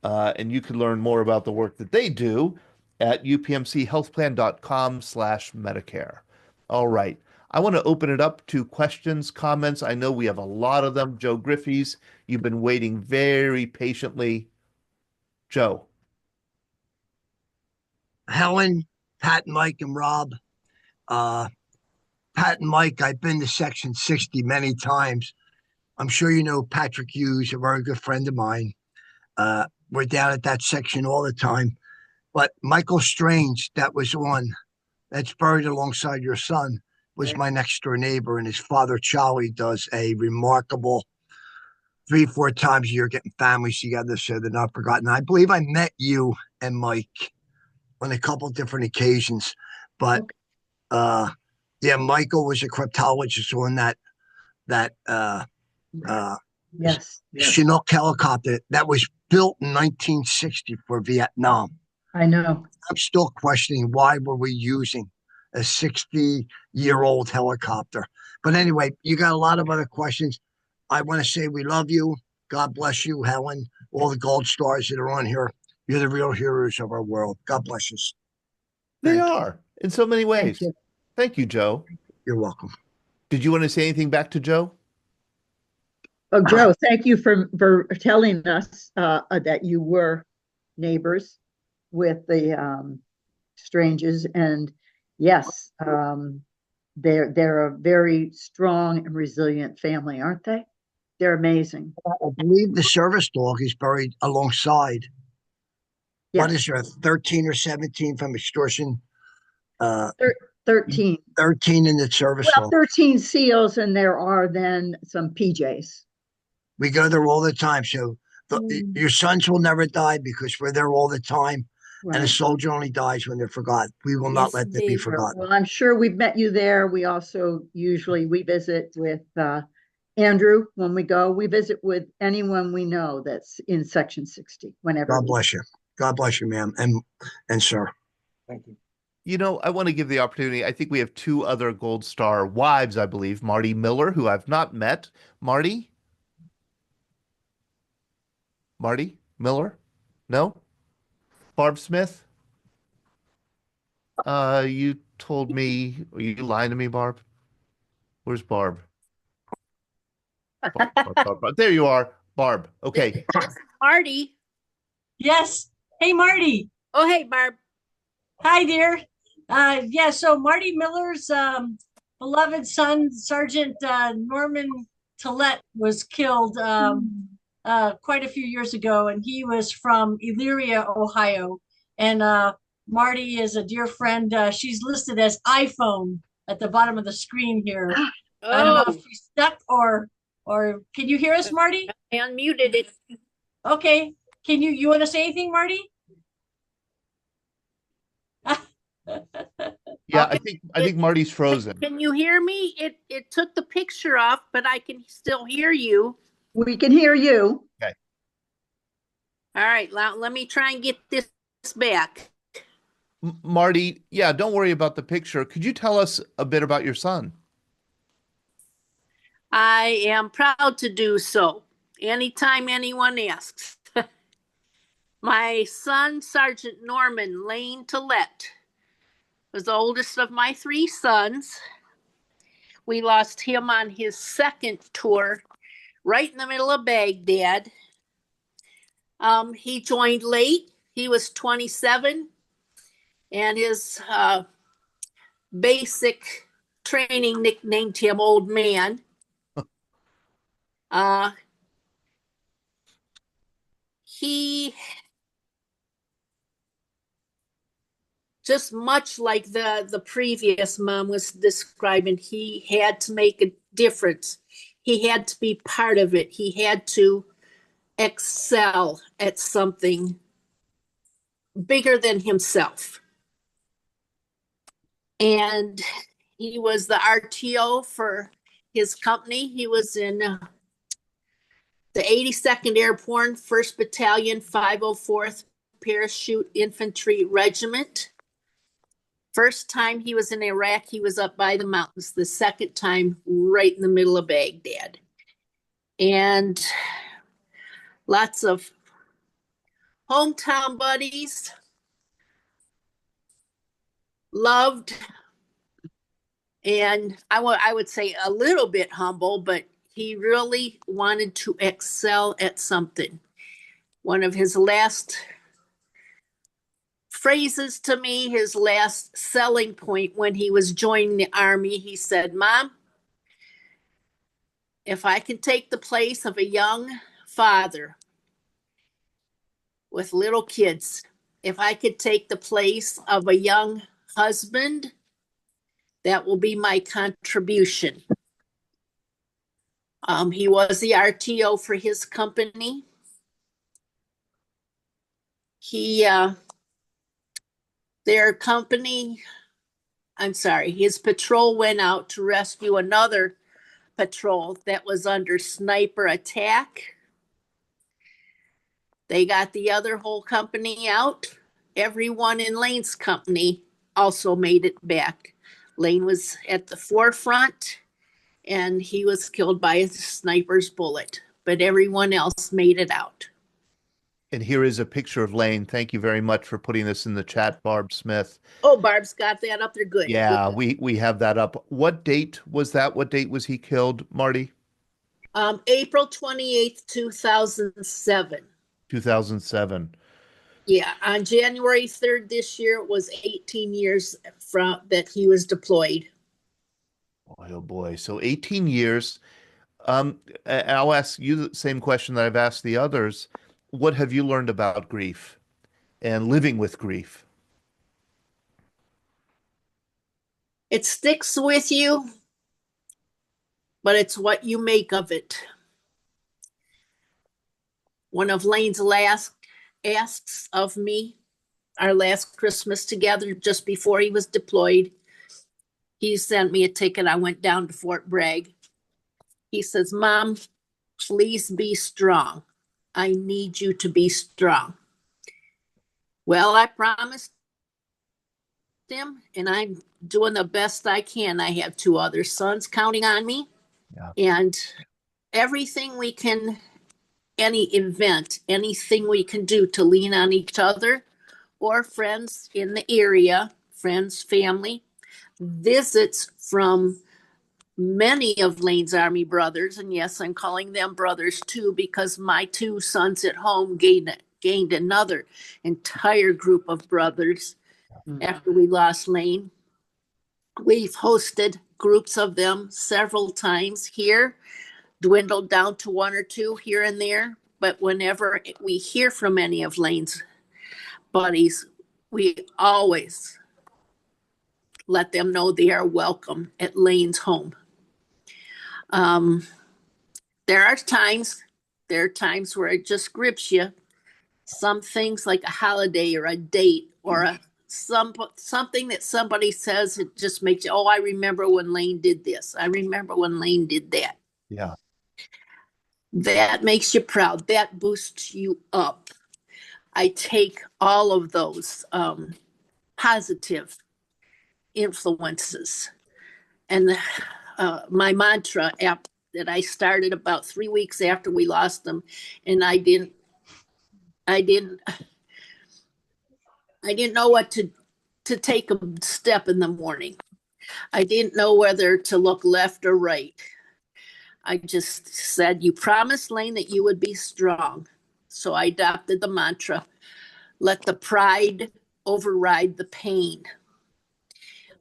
[SPEAKER 1] And you can learn more about the work that they do at upmchealthplan.com/Medicare. All right. I want to open it up to questions, comments. I know we have a lot of them. Joe Griffey's, you've been waiting very patiently. Joe.
[SPEAKER 7] Helen, Pat, Mike, and Rob. Pat and Mike, I've been to Section 60 many times. I'm sure you know Patrick Hughes, a very good friend of mine. We're down at that section all the time. But Michael Strange, that's buried alongside your son, was my next door neighbor, and his father, Charlie, does a remarkable 3-4 times a year getting families together so they're not forgotten. I believe I met you and Mike on a couple different occasions. But yeah, Michael was a cryptologist on that
[SPEAKER 3] Yes,
[SPEAKER 7] Chinook helicopter that was built in 1960 for Vietnam.
[SPEAKER 3] I know.
[SPEAKER 7] I'm still questioning why were we using a 60-year-old helicopter. But anyway, you got a lot of other questions. I want to say we love you. God bless you, Helen, all the gold stars that are on here. You're the real heroes of our world. God bless us.
[SPEAKER 1] They are in so many ways.
[SPEAKER 3] you.
[SPEAKER 1] Thank you, Joe.
[SPEAKER 7] You're welcome.
[SPEAKER 1] Did you want to say anything back to Joe?
[SPEAKER 3] Oh, Joe, thank you for telling us that you were neighbors with the Stranges. And yes, they're a very strong and resilient family, aren't they? They're amazing.
[SPEAKER 7] I believe the service dog is buried alongside.
[SPEAKER 3] Yeah.
[SPEAKER 7] What is there, 13 or 17 from extortion?
[SPEAKER 3] 13.
[SPEAKER 7] 13 in the service
[SPEAKER 3] Well,
[SPEAKER 7] dog.
[SPEAKER 3] 13 SEALs, and there are then some PJs.
[SPEAKER 7] We go there all the time. So your sons will never die because we're there all the time.
[SPEAKER 3] Right.
[SPEAKER 7] And a soldier only dies when they're forgotten. We will not let them be forgotten.
[SPEAKER 3] Well, I'm sure we've met you there. We also we visit with Andrew when we go. We visit with anyone we know that's in Section 60 whenever.
[SPEAKER 7] God bless you. God bless you, ma'am, and sir. Thank you.
[SPEAKER 1] You know, I want to give the opportunity. I think we have two other Gold Star wives, I believe. Marty Miller, who I've not met. Marty Miller? No? Barb Smith? You told me, are you lying to me, Barb? Where's Barb? Barb. There you are, Barb. Okay.
[SPEAKER 8] Marty.
[SPEAKER 9] Yes. Hey, Marty.
[SPEAKER 8] Oh, hey, Barb.
[SPEAKER 9] Hi, dear. Yeah, so Marty Miller's beloved son, Sergeant Norman Tillett was killed quite a few years ago, and he was from Elyria, Ohio. And Marty is a dear friend. She's listed as iPhone at the bottom of the screen here. I don't know if she's stuck or can you hear us, Marty?
[SPEAKER 8] I unmuted it.
[SPEAKER 9] Okay. Can you want to say anything, Marty?
[SPEAKER 1] Yeah,
[SPEAKER 9] Okay.
[SPEAKER 1] I think Marty's frozen.
[SPEAKER 8] Can you hear me? It took the picture off, but I can still hear you.
[SPEAKER 3] We can hear you.
[SPEAKER 1] Okay.
[SPEAKER 8] All right, let me try and get this back.
[SPEAKER 1] Marty, yeah, don't worry about the picture. Could you tell us a bit about your son?
[SPEAKER 8] I am proud to do so anytime anyone asks. My son, Sergeant Norman Lane Tillett, was the oldest of my three sons. We lost him on his second tour, right in the middle of Baghdad. He joined late. He was 27, and his basic training nicknamed him Old Man. He, just much like the previous mom was describing, he had to make a difference. He had to be part of it. He had to excel at something bigger than himself. And he was the RTO for his company. He was in the 82nd Airborne 1st Battalion, 504th Parachute Infantry Regiment. First time he was in Iraq, he was up by the mountains. The second time, right in the middle of Baghdad. And lots of hometown buddies, loved, and I would say a little bit humble, but he really wanted to excel at something. One of his last phrases to me, his last selling point when he was joining the Army, he said, "Mom, if I can take the place of a young father with little kids, if I could take the place of a young husband, that will be my contribution." He was the RTO for his company. His patrol went out to rescue another patrol that was under sniper attack. They got the other whole company out. Everyone in Lane's company also made it back. Lane was at the forefront, and he was killed by a sniper's bullet, but everyone else made it out.
[SPEAKER 1] And here is a picture of Lane. Thank you very much for putting this in the chat, Barb Smith.
[SPEAKER 8] Oh, Barb's got that up there. Good.
[SPEAKER 1] Yeah,
[SPEAKER 8] Good.
[SPEAKER 1] we have that up. What date was that? What date was he killed, Marty?
[SPEAKER 8] April 28th, 2007.
[SPEAKER 1] 2007.
[SPEAKER 8] Yeah, on January 3rd this year, it was 18 years from that he was deployed.
[SPEAKER 1] Boy, oh boy. So 18 years. I'll ask you the same question that I've asked the others. What have you learned about grief and living with grief?
[SPEAKER 8] It sticks with you, but it's what you make of it. One of Lane's last asks of me, our last Christmas together, just before he was deployed, he sent me a ticket. I went down to Fort Bragg. He says, "Mom, please be strong. I need you to be strong." Well, I promised him, and I'm doing the best I can. I have two other sons counting on me.
[SPEAKER 1] Yeah.
[SPEAKER 8] And everything we can, any event, anything we can do to lean on each other or friends in the area, friends, family, visits from many of Lane's Army brothers. And yes, I'm calling them brothers too, because my two sons at home gained another entire group of brothers after we lost Lane. We've hosted groups of them several times here dwindled down to one or two here and there. But whenever we hear from any of Lane's buddies, we always let them know they are welcome at Lane's home. There are times where it just grips you. Some things like a holiday or a date or something that somebody says, it just makes you, oh, I remember when Lane did this. I remember when Lane did that.
[SPEAKER 1] Yeah.
[SPEAKER 8] That makes you proud. That boosts you up. I take all of those positive influences. And my mantra app that I started about 3 weeks after we lost them, and I didn't know what to take a step in the morning. I didn't know whether to look left or right. I just said, you promised, Lane, that you would be strong. So I adopted the mantra, let the pride override the pain.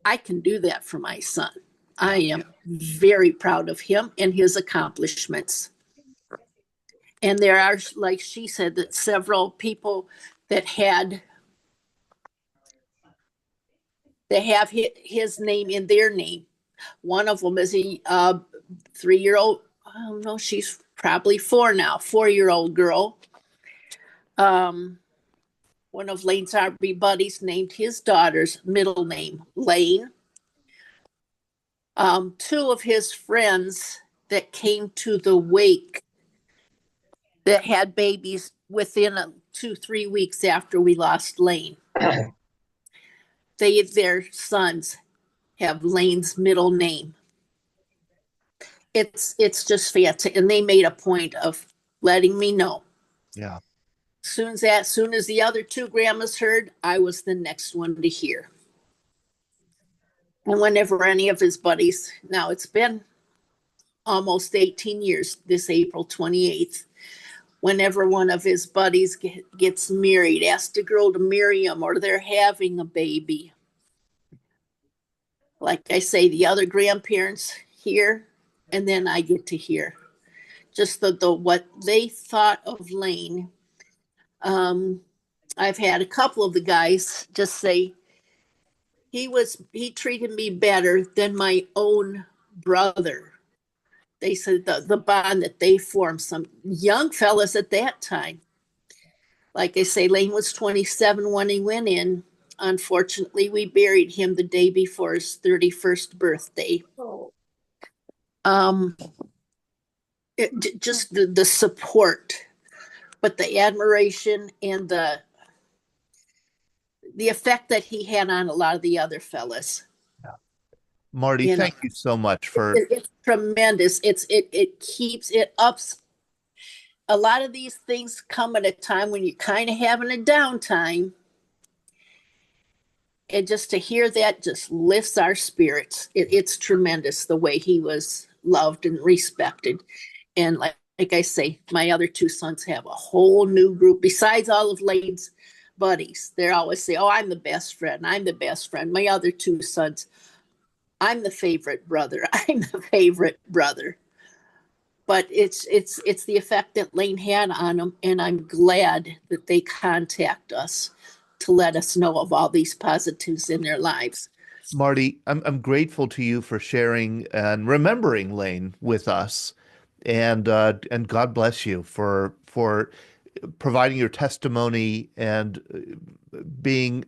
[SPEAKER 8] I can do that for my son. I am very proud of him and his accomplishments. And there are, like she said, that several people that have his name in their name. One of them is a 3-year-old. I don't know, she's probably 4 now, 4-year-old girl. One of Lane's Army buddies named his daughter's middle name Lane. 2 of his friends that came to the wake that had babies within 2-3 weeks after we lost Lane. Their sons have Lane's middle name. It's just fantastic, and they made a point of letting me know.
[SPEAKER 1] Yeah.
[SPEAKER 8] Soon as the other 2 grandmas heard, I was the next one to hear. And whenever any of his buddies, now it's been almost 18 years, this April 28th, whenever one of his buddies gets married, asks a girl to marry him, or they're having a baby, like I say, the other grandparents hear, and then I get to hear just the what they thought of Lane. I've had a couple of the guys just say, he treated me better than my own brother. They said the bond that they formed, some young fellas at that time. Like I say, Lane was 27 when he went in. Unfortunately, we buried him the day before his 31st birthday. Just the support, but the admiration and the effect that he had on a lot of the other fellas.
[SPEAKER 1] Marty, thank you so much for
[SPEAKER 8] it's tremendous. It keeps it up. A lot of these things come at a time when you're kind of having a downtime. And just to hear that just lifts our spirits. It's tremendous the way he was loved and respected. And like I say, my other 2 sons have a whole new group besides all of Lane's buddies. They always say, oh, I'm the best friend. I'm the best friend. My other 2 sons, I'm the favorite brother. I'm the favorite brother. But it's the effect that Lane had on them, and I'm glad that they contact us to let us know of all these positives in their lives.
[SPEAKER 1] Marty, I'm grateful to you for sharing and remembering Lane with us, and God bless you for providing your testimony and being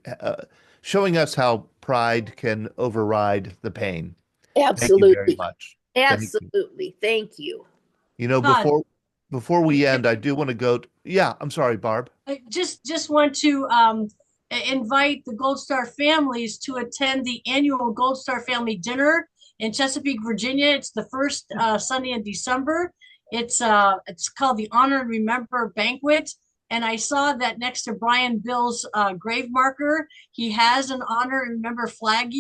[SPEAKER 1] showing us how pride can override the pain.
[SPEAKER 8] Absolutely.
[SPEAKER 1] Thank you very much.
[SPEAKER 8] Absolutely. Thank you.
[SPEAKER 1] You know, before we end, I do want to go. Yeah, I'm sorry, Barb.
[SPEAKER 9] I just want to invite the Gold Star families to attend the annual Gold Star Family Dinner in Chesapeake, Virginia. It's the first Sunday in December. It's called the Honor and Remember Banquet. And I saw that next to Brian Bill's grave marker, he has an Honor and Remember flag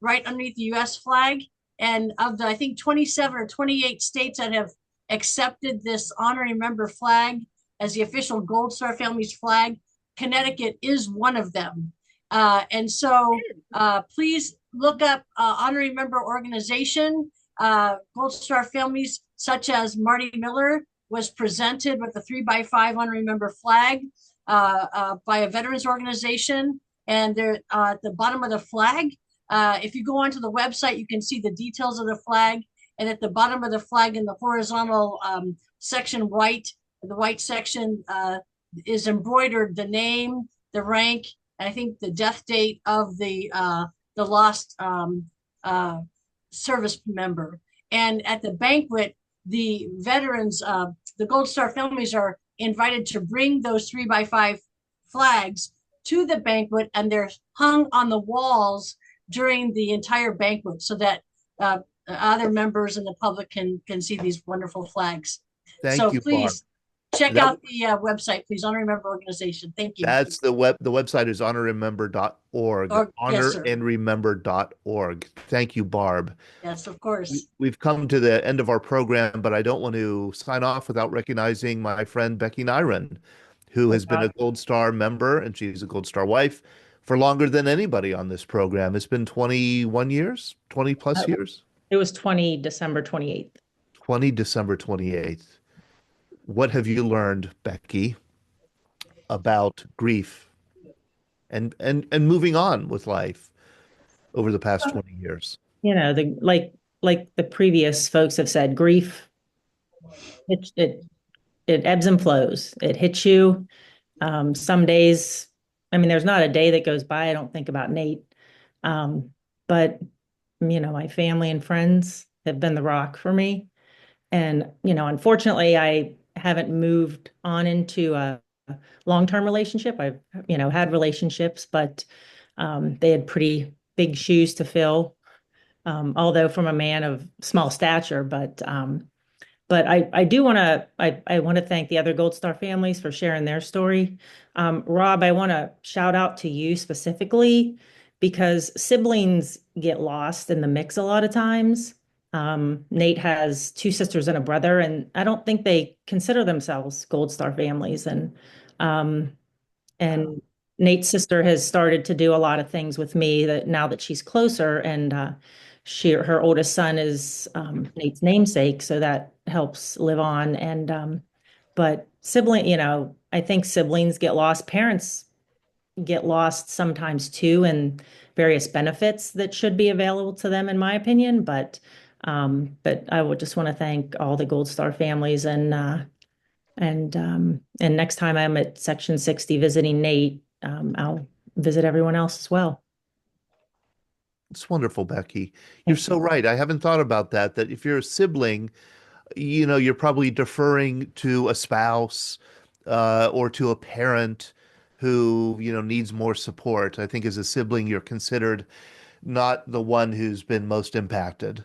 [SPEAKER 9] right underneath the U.S. flag. And of the, I think, 27 or 28 states that have accepted this Honor and Remember flag as the official Gold Star Family's flag, Connecticut is one of them. And so please look up Honor and Remember organization Gold Star families such as Marty Miller was presented with a 3x5 honorary member flag by a veterans organization. And there at the bottom of the flag, if you go onto the website, you can see the details of the flag. And at the bottom of the flag in the horizontal section the white section is embroidered the name, the rank, and I think the death date of the lost service member. And at the banquet, the veterans, the Gold Star families are invited to bring those 3x5 flags to the banquet, and they're hung on the walls during the entire banquet so that other members and the public can see these wonderful flags.
[SPEAKER 1] Thank you,
[SPEAKER 9] please check out the website, please. Honor Remember organization. Thank you.
[SPEAKER 1] That's the website is honorremember.org. Honorandremember.org. Thank you, Barb.
[SPEAKER 9] Yes, of course.
[SPEAKER 1] We've come to the end of our program, but I don't want to sign off without recognizing my friend Becky Nyron, who has been a Gold Star member, and she's a Gold Star wife for longer than anybody on this program. It's been 21 years, 20 plus years.
[SPEAKER 10] It was December 28th.
[SPEAKER 1] 20 December 28th. What have you learned, Becky, about grief and moving on with life over the past 20 years?
[SPEAKER 10] You know, like the previous folks have said, grief, it ebbs and flows. It hits you. Some days, I mean, there's not a day that goes by I don't think about Nate. But you know, my family and friends have been the rock for me. And, you know, unfortunately, I haven't moved on into a long-term relationship. I've, you know, had relationships, but they had pretty big shoes to fill, although from a man of small stature. But I do want to, I want to thank the other Gold Star families for sharing their story. Rob, I want to shout out to you specifically, because siblings get lost in the mix a lot of times. Nate has two sisters and a brother, and I don't think they consider themselves Gold Star families. And Nate's sister has started to do a lot of things with me that now that she's closer, and her oldest son is Nate's namesake, so that helps live on. And but you know, I think siblings get lost. Parents get lost sometimes too, and various benefits that should be available to them, in my opinion. But I would just want to thank all the Gold Star families, and next time I'm at Section 60 visiting Nate, I'll visit everyone else as well.
[SPEAKER 1] It's wonderful, Becky. You're so right. I haven't thought about that if you're a sibling, you know, you're probably deferring to a spouse or to a parent who, you know, needs more support. I think as a sibling, you're considered not the one who's been most impacted.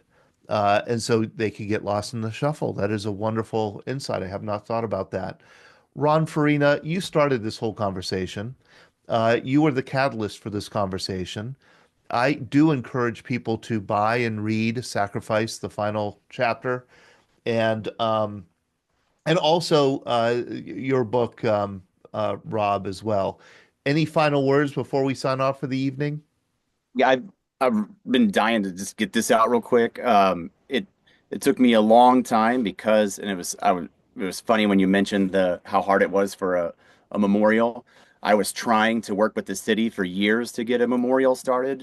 [SPEAKER 1] And so they could get lost in the shuffle. That is a wonderful insight. I have not thought about that. Ron Farina, you started this whole conversation. You were the catalyst for this conversation. I do encourage people to buy and read Sacrifice, the final chapter, and also your book, Rob, as well. Any final words before we sign off for the evening?
[SPEAKER 5] Yeah, I've been dying to just get this out real quick. It took me a long time because, and it was funny when you mentioned how hard it was for a memorial. I was trying to work with the city for years to get a memorial started.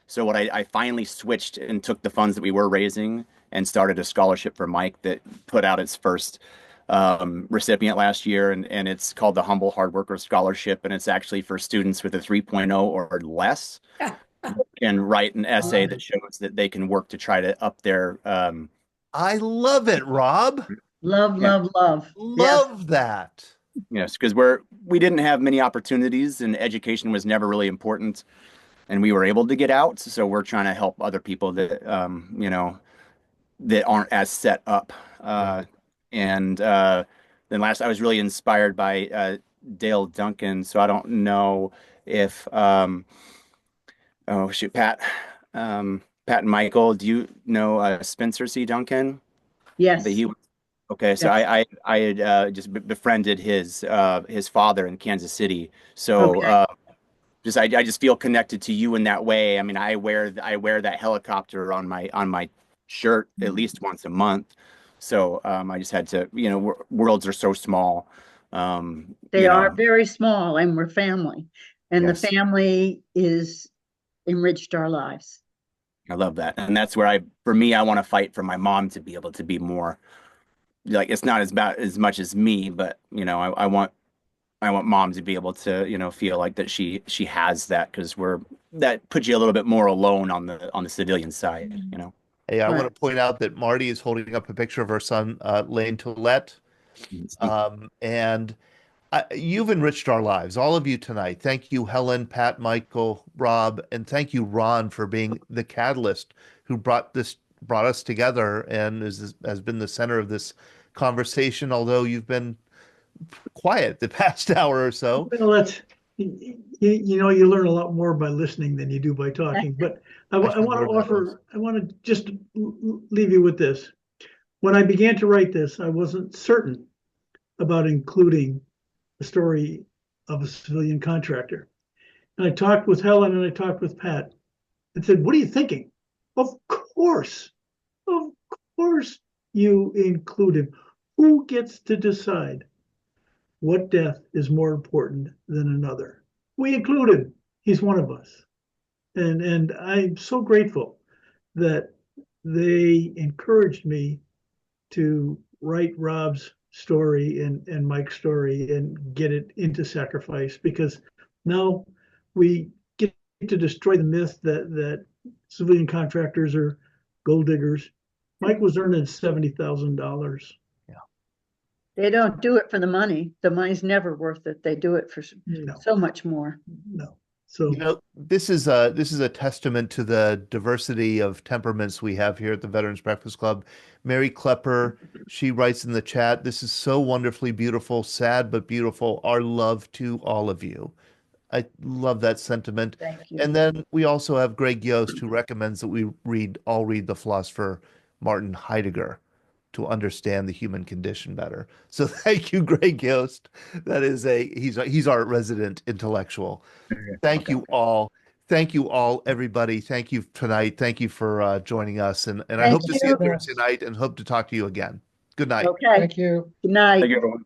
[SPEAKER 5] So what I finally switched and took the funds that we were raising and started a scholarship for Mike that put out its first recipient last year, and it's called the Humble Hard Worker Scholarship, and it's actually for students with a 3.0 or less and write an essay that shows that they can work to try to up their
[SPEAKER 1] I love it, Rob.
[SPEAKER 3] Love
[SPEAKER 1] Love that.
[SPEAKER 5] Yes, because we didn't have many opportunities, and education was never really important, and we were able to get out. So we're trying to help other people that you know, that aren't as set up. And then last, I was really inspired by Dale Duncan. So I don't know if oh shoot, Pat and Michael, do you know Spencer C. Duncan?
[SPEAKER 3] Yes.
[SPEAKER 5] Okay, so I had just befriended his father in Kansas City. So okay. I just feel connected to you in that way. I mean, I wear that helicopter on my shirt at least once a month. So I just had to, worlds are so small.
[SPEAKER 3] They are very small, and we're family, and
[SPEAKER 5] Yes.
[SPEAKER 3] the family is enriched our lives.
[SPEAKER 5] I love that. And that's where for me, I want to fight for my mom to be able to be more like, it's not as much as me, but I want mom to be able to, feel like that she has that, because that puts you a little bit more alone on the civilian side.
[SPEAKER 1] Hey, I
[SPEAKER 3] Right.
[SPEAKER 1] want to point out that Marty is holding up a picture of her son, Lane Toulette. And you've enriched our lives, all of you tonight. Thank you, Helen, Pat, Michael, Rob, and thank you, Ron, for being the catalyst who brought us together and has been the center of this conversation, although you've been quiet the past hour or so.
[SPEAKER 2] Well, that's, you learn a lot more by listening than you do by talking. But I want to just leave you with this. When I began to write this, I wasn't certain about including the story of a civilian contractor. And I talked with Helen and I talked with Pat and said, what are you thinking? Of course you include him. Who gets to decide what death is more important than another? We include him. He's one of us. And I'm so grateful that they encouraged me to write Rob's story and Mike's story and get it into Sacrifice, because now we get to destroy the myth that civilian contractors are gold diggers. Mike was earning $70,000.
[SPEAKER 3] They don't do it for the money. The money's never worth it. They do it for so much more.
[SPEAKER 2] No. So
[SPEAKER 1] this is a testament to the diversity of temperaments we have here at the Veterans Breakfast Club. Mary Klepper, she writes in the chat, this is so wonderfully beautiful, sad but beautiful. Our love to all of you. I love that sentiment.
[SPEAKER 3] Thank you.
[SPEAKER 1] And then we also have Greg Yost, who recommends that we all read the philosopher Martin Heidegger to understand the human condition better. So thank you, Greg Yost. That is he's our resident intellectual. Thank you all. Thank you all, everybody. Thank you tonight. Thank you for joining us. And I hope to see you there tonight and hope to talk to you again. Good night.
[SPEAKER 3] Okay.
[SPEAKER 6] Thank you.
[SPEAKER 3] Good night.
[SPEAKER 5] Thank you, everyone.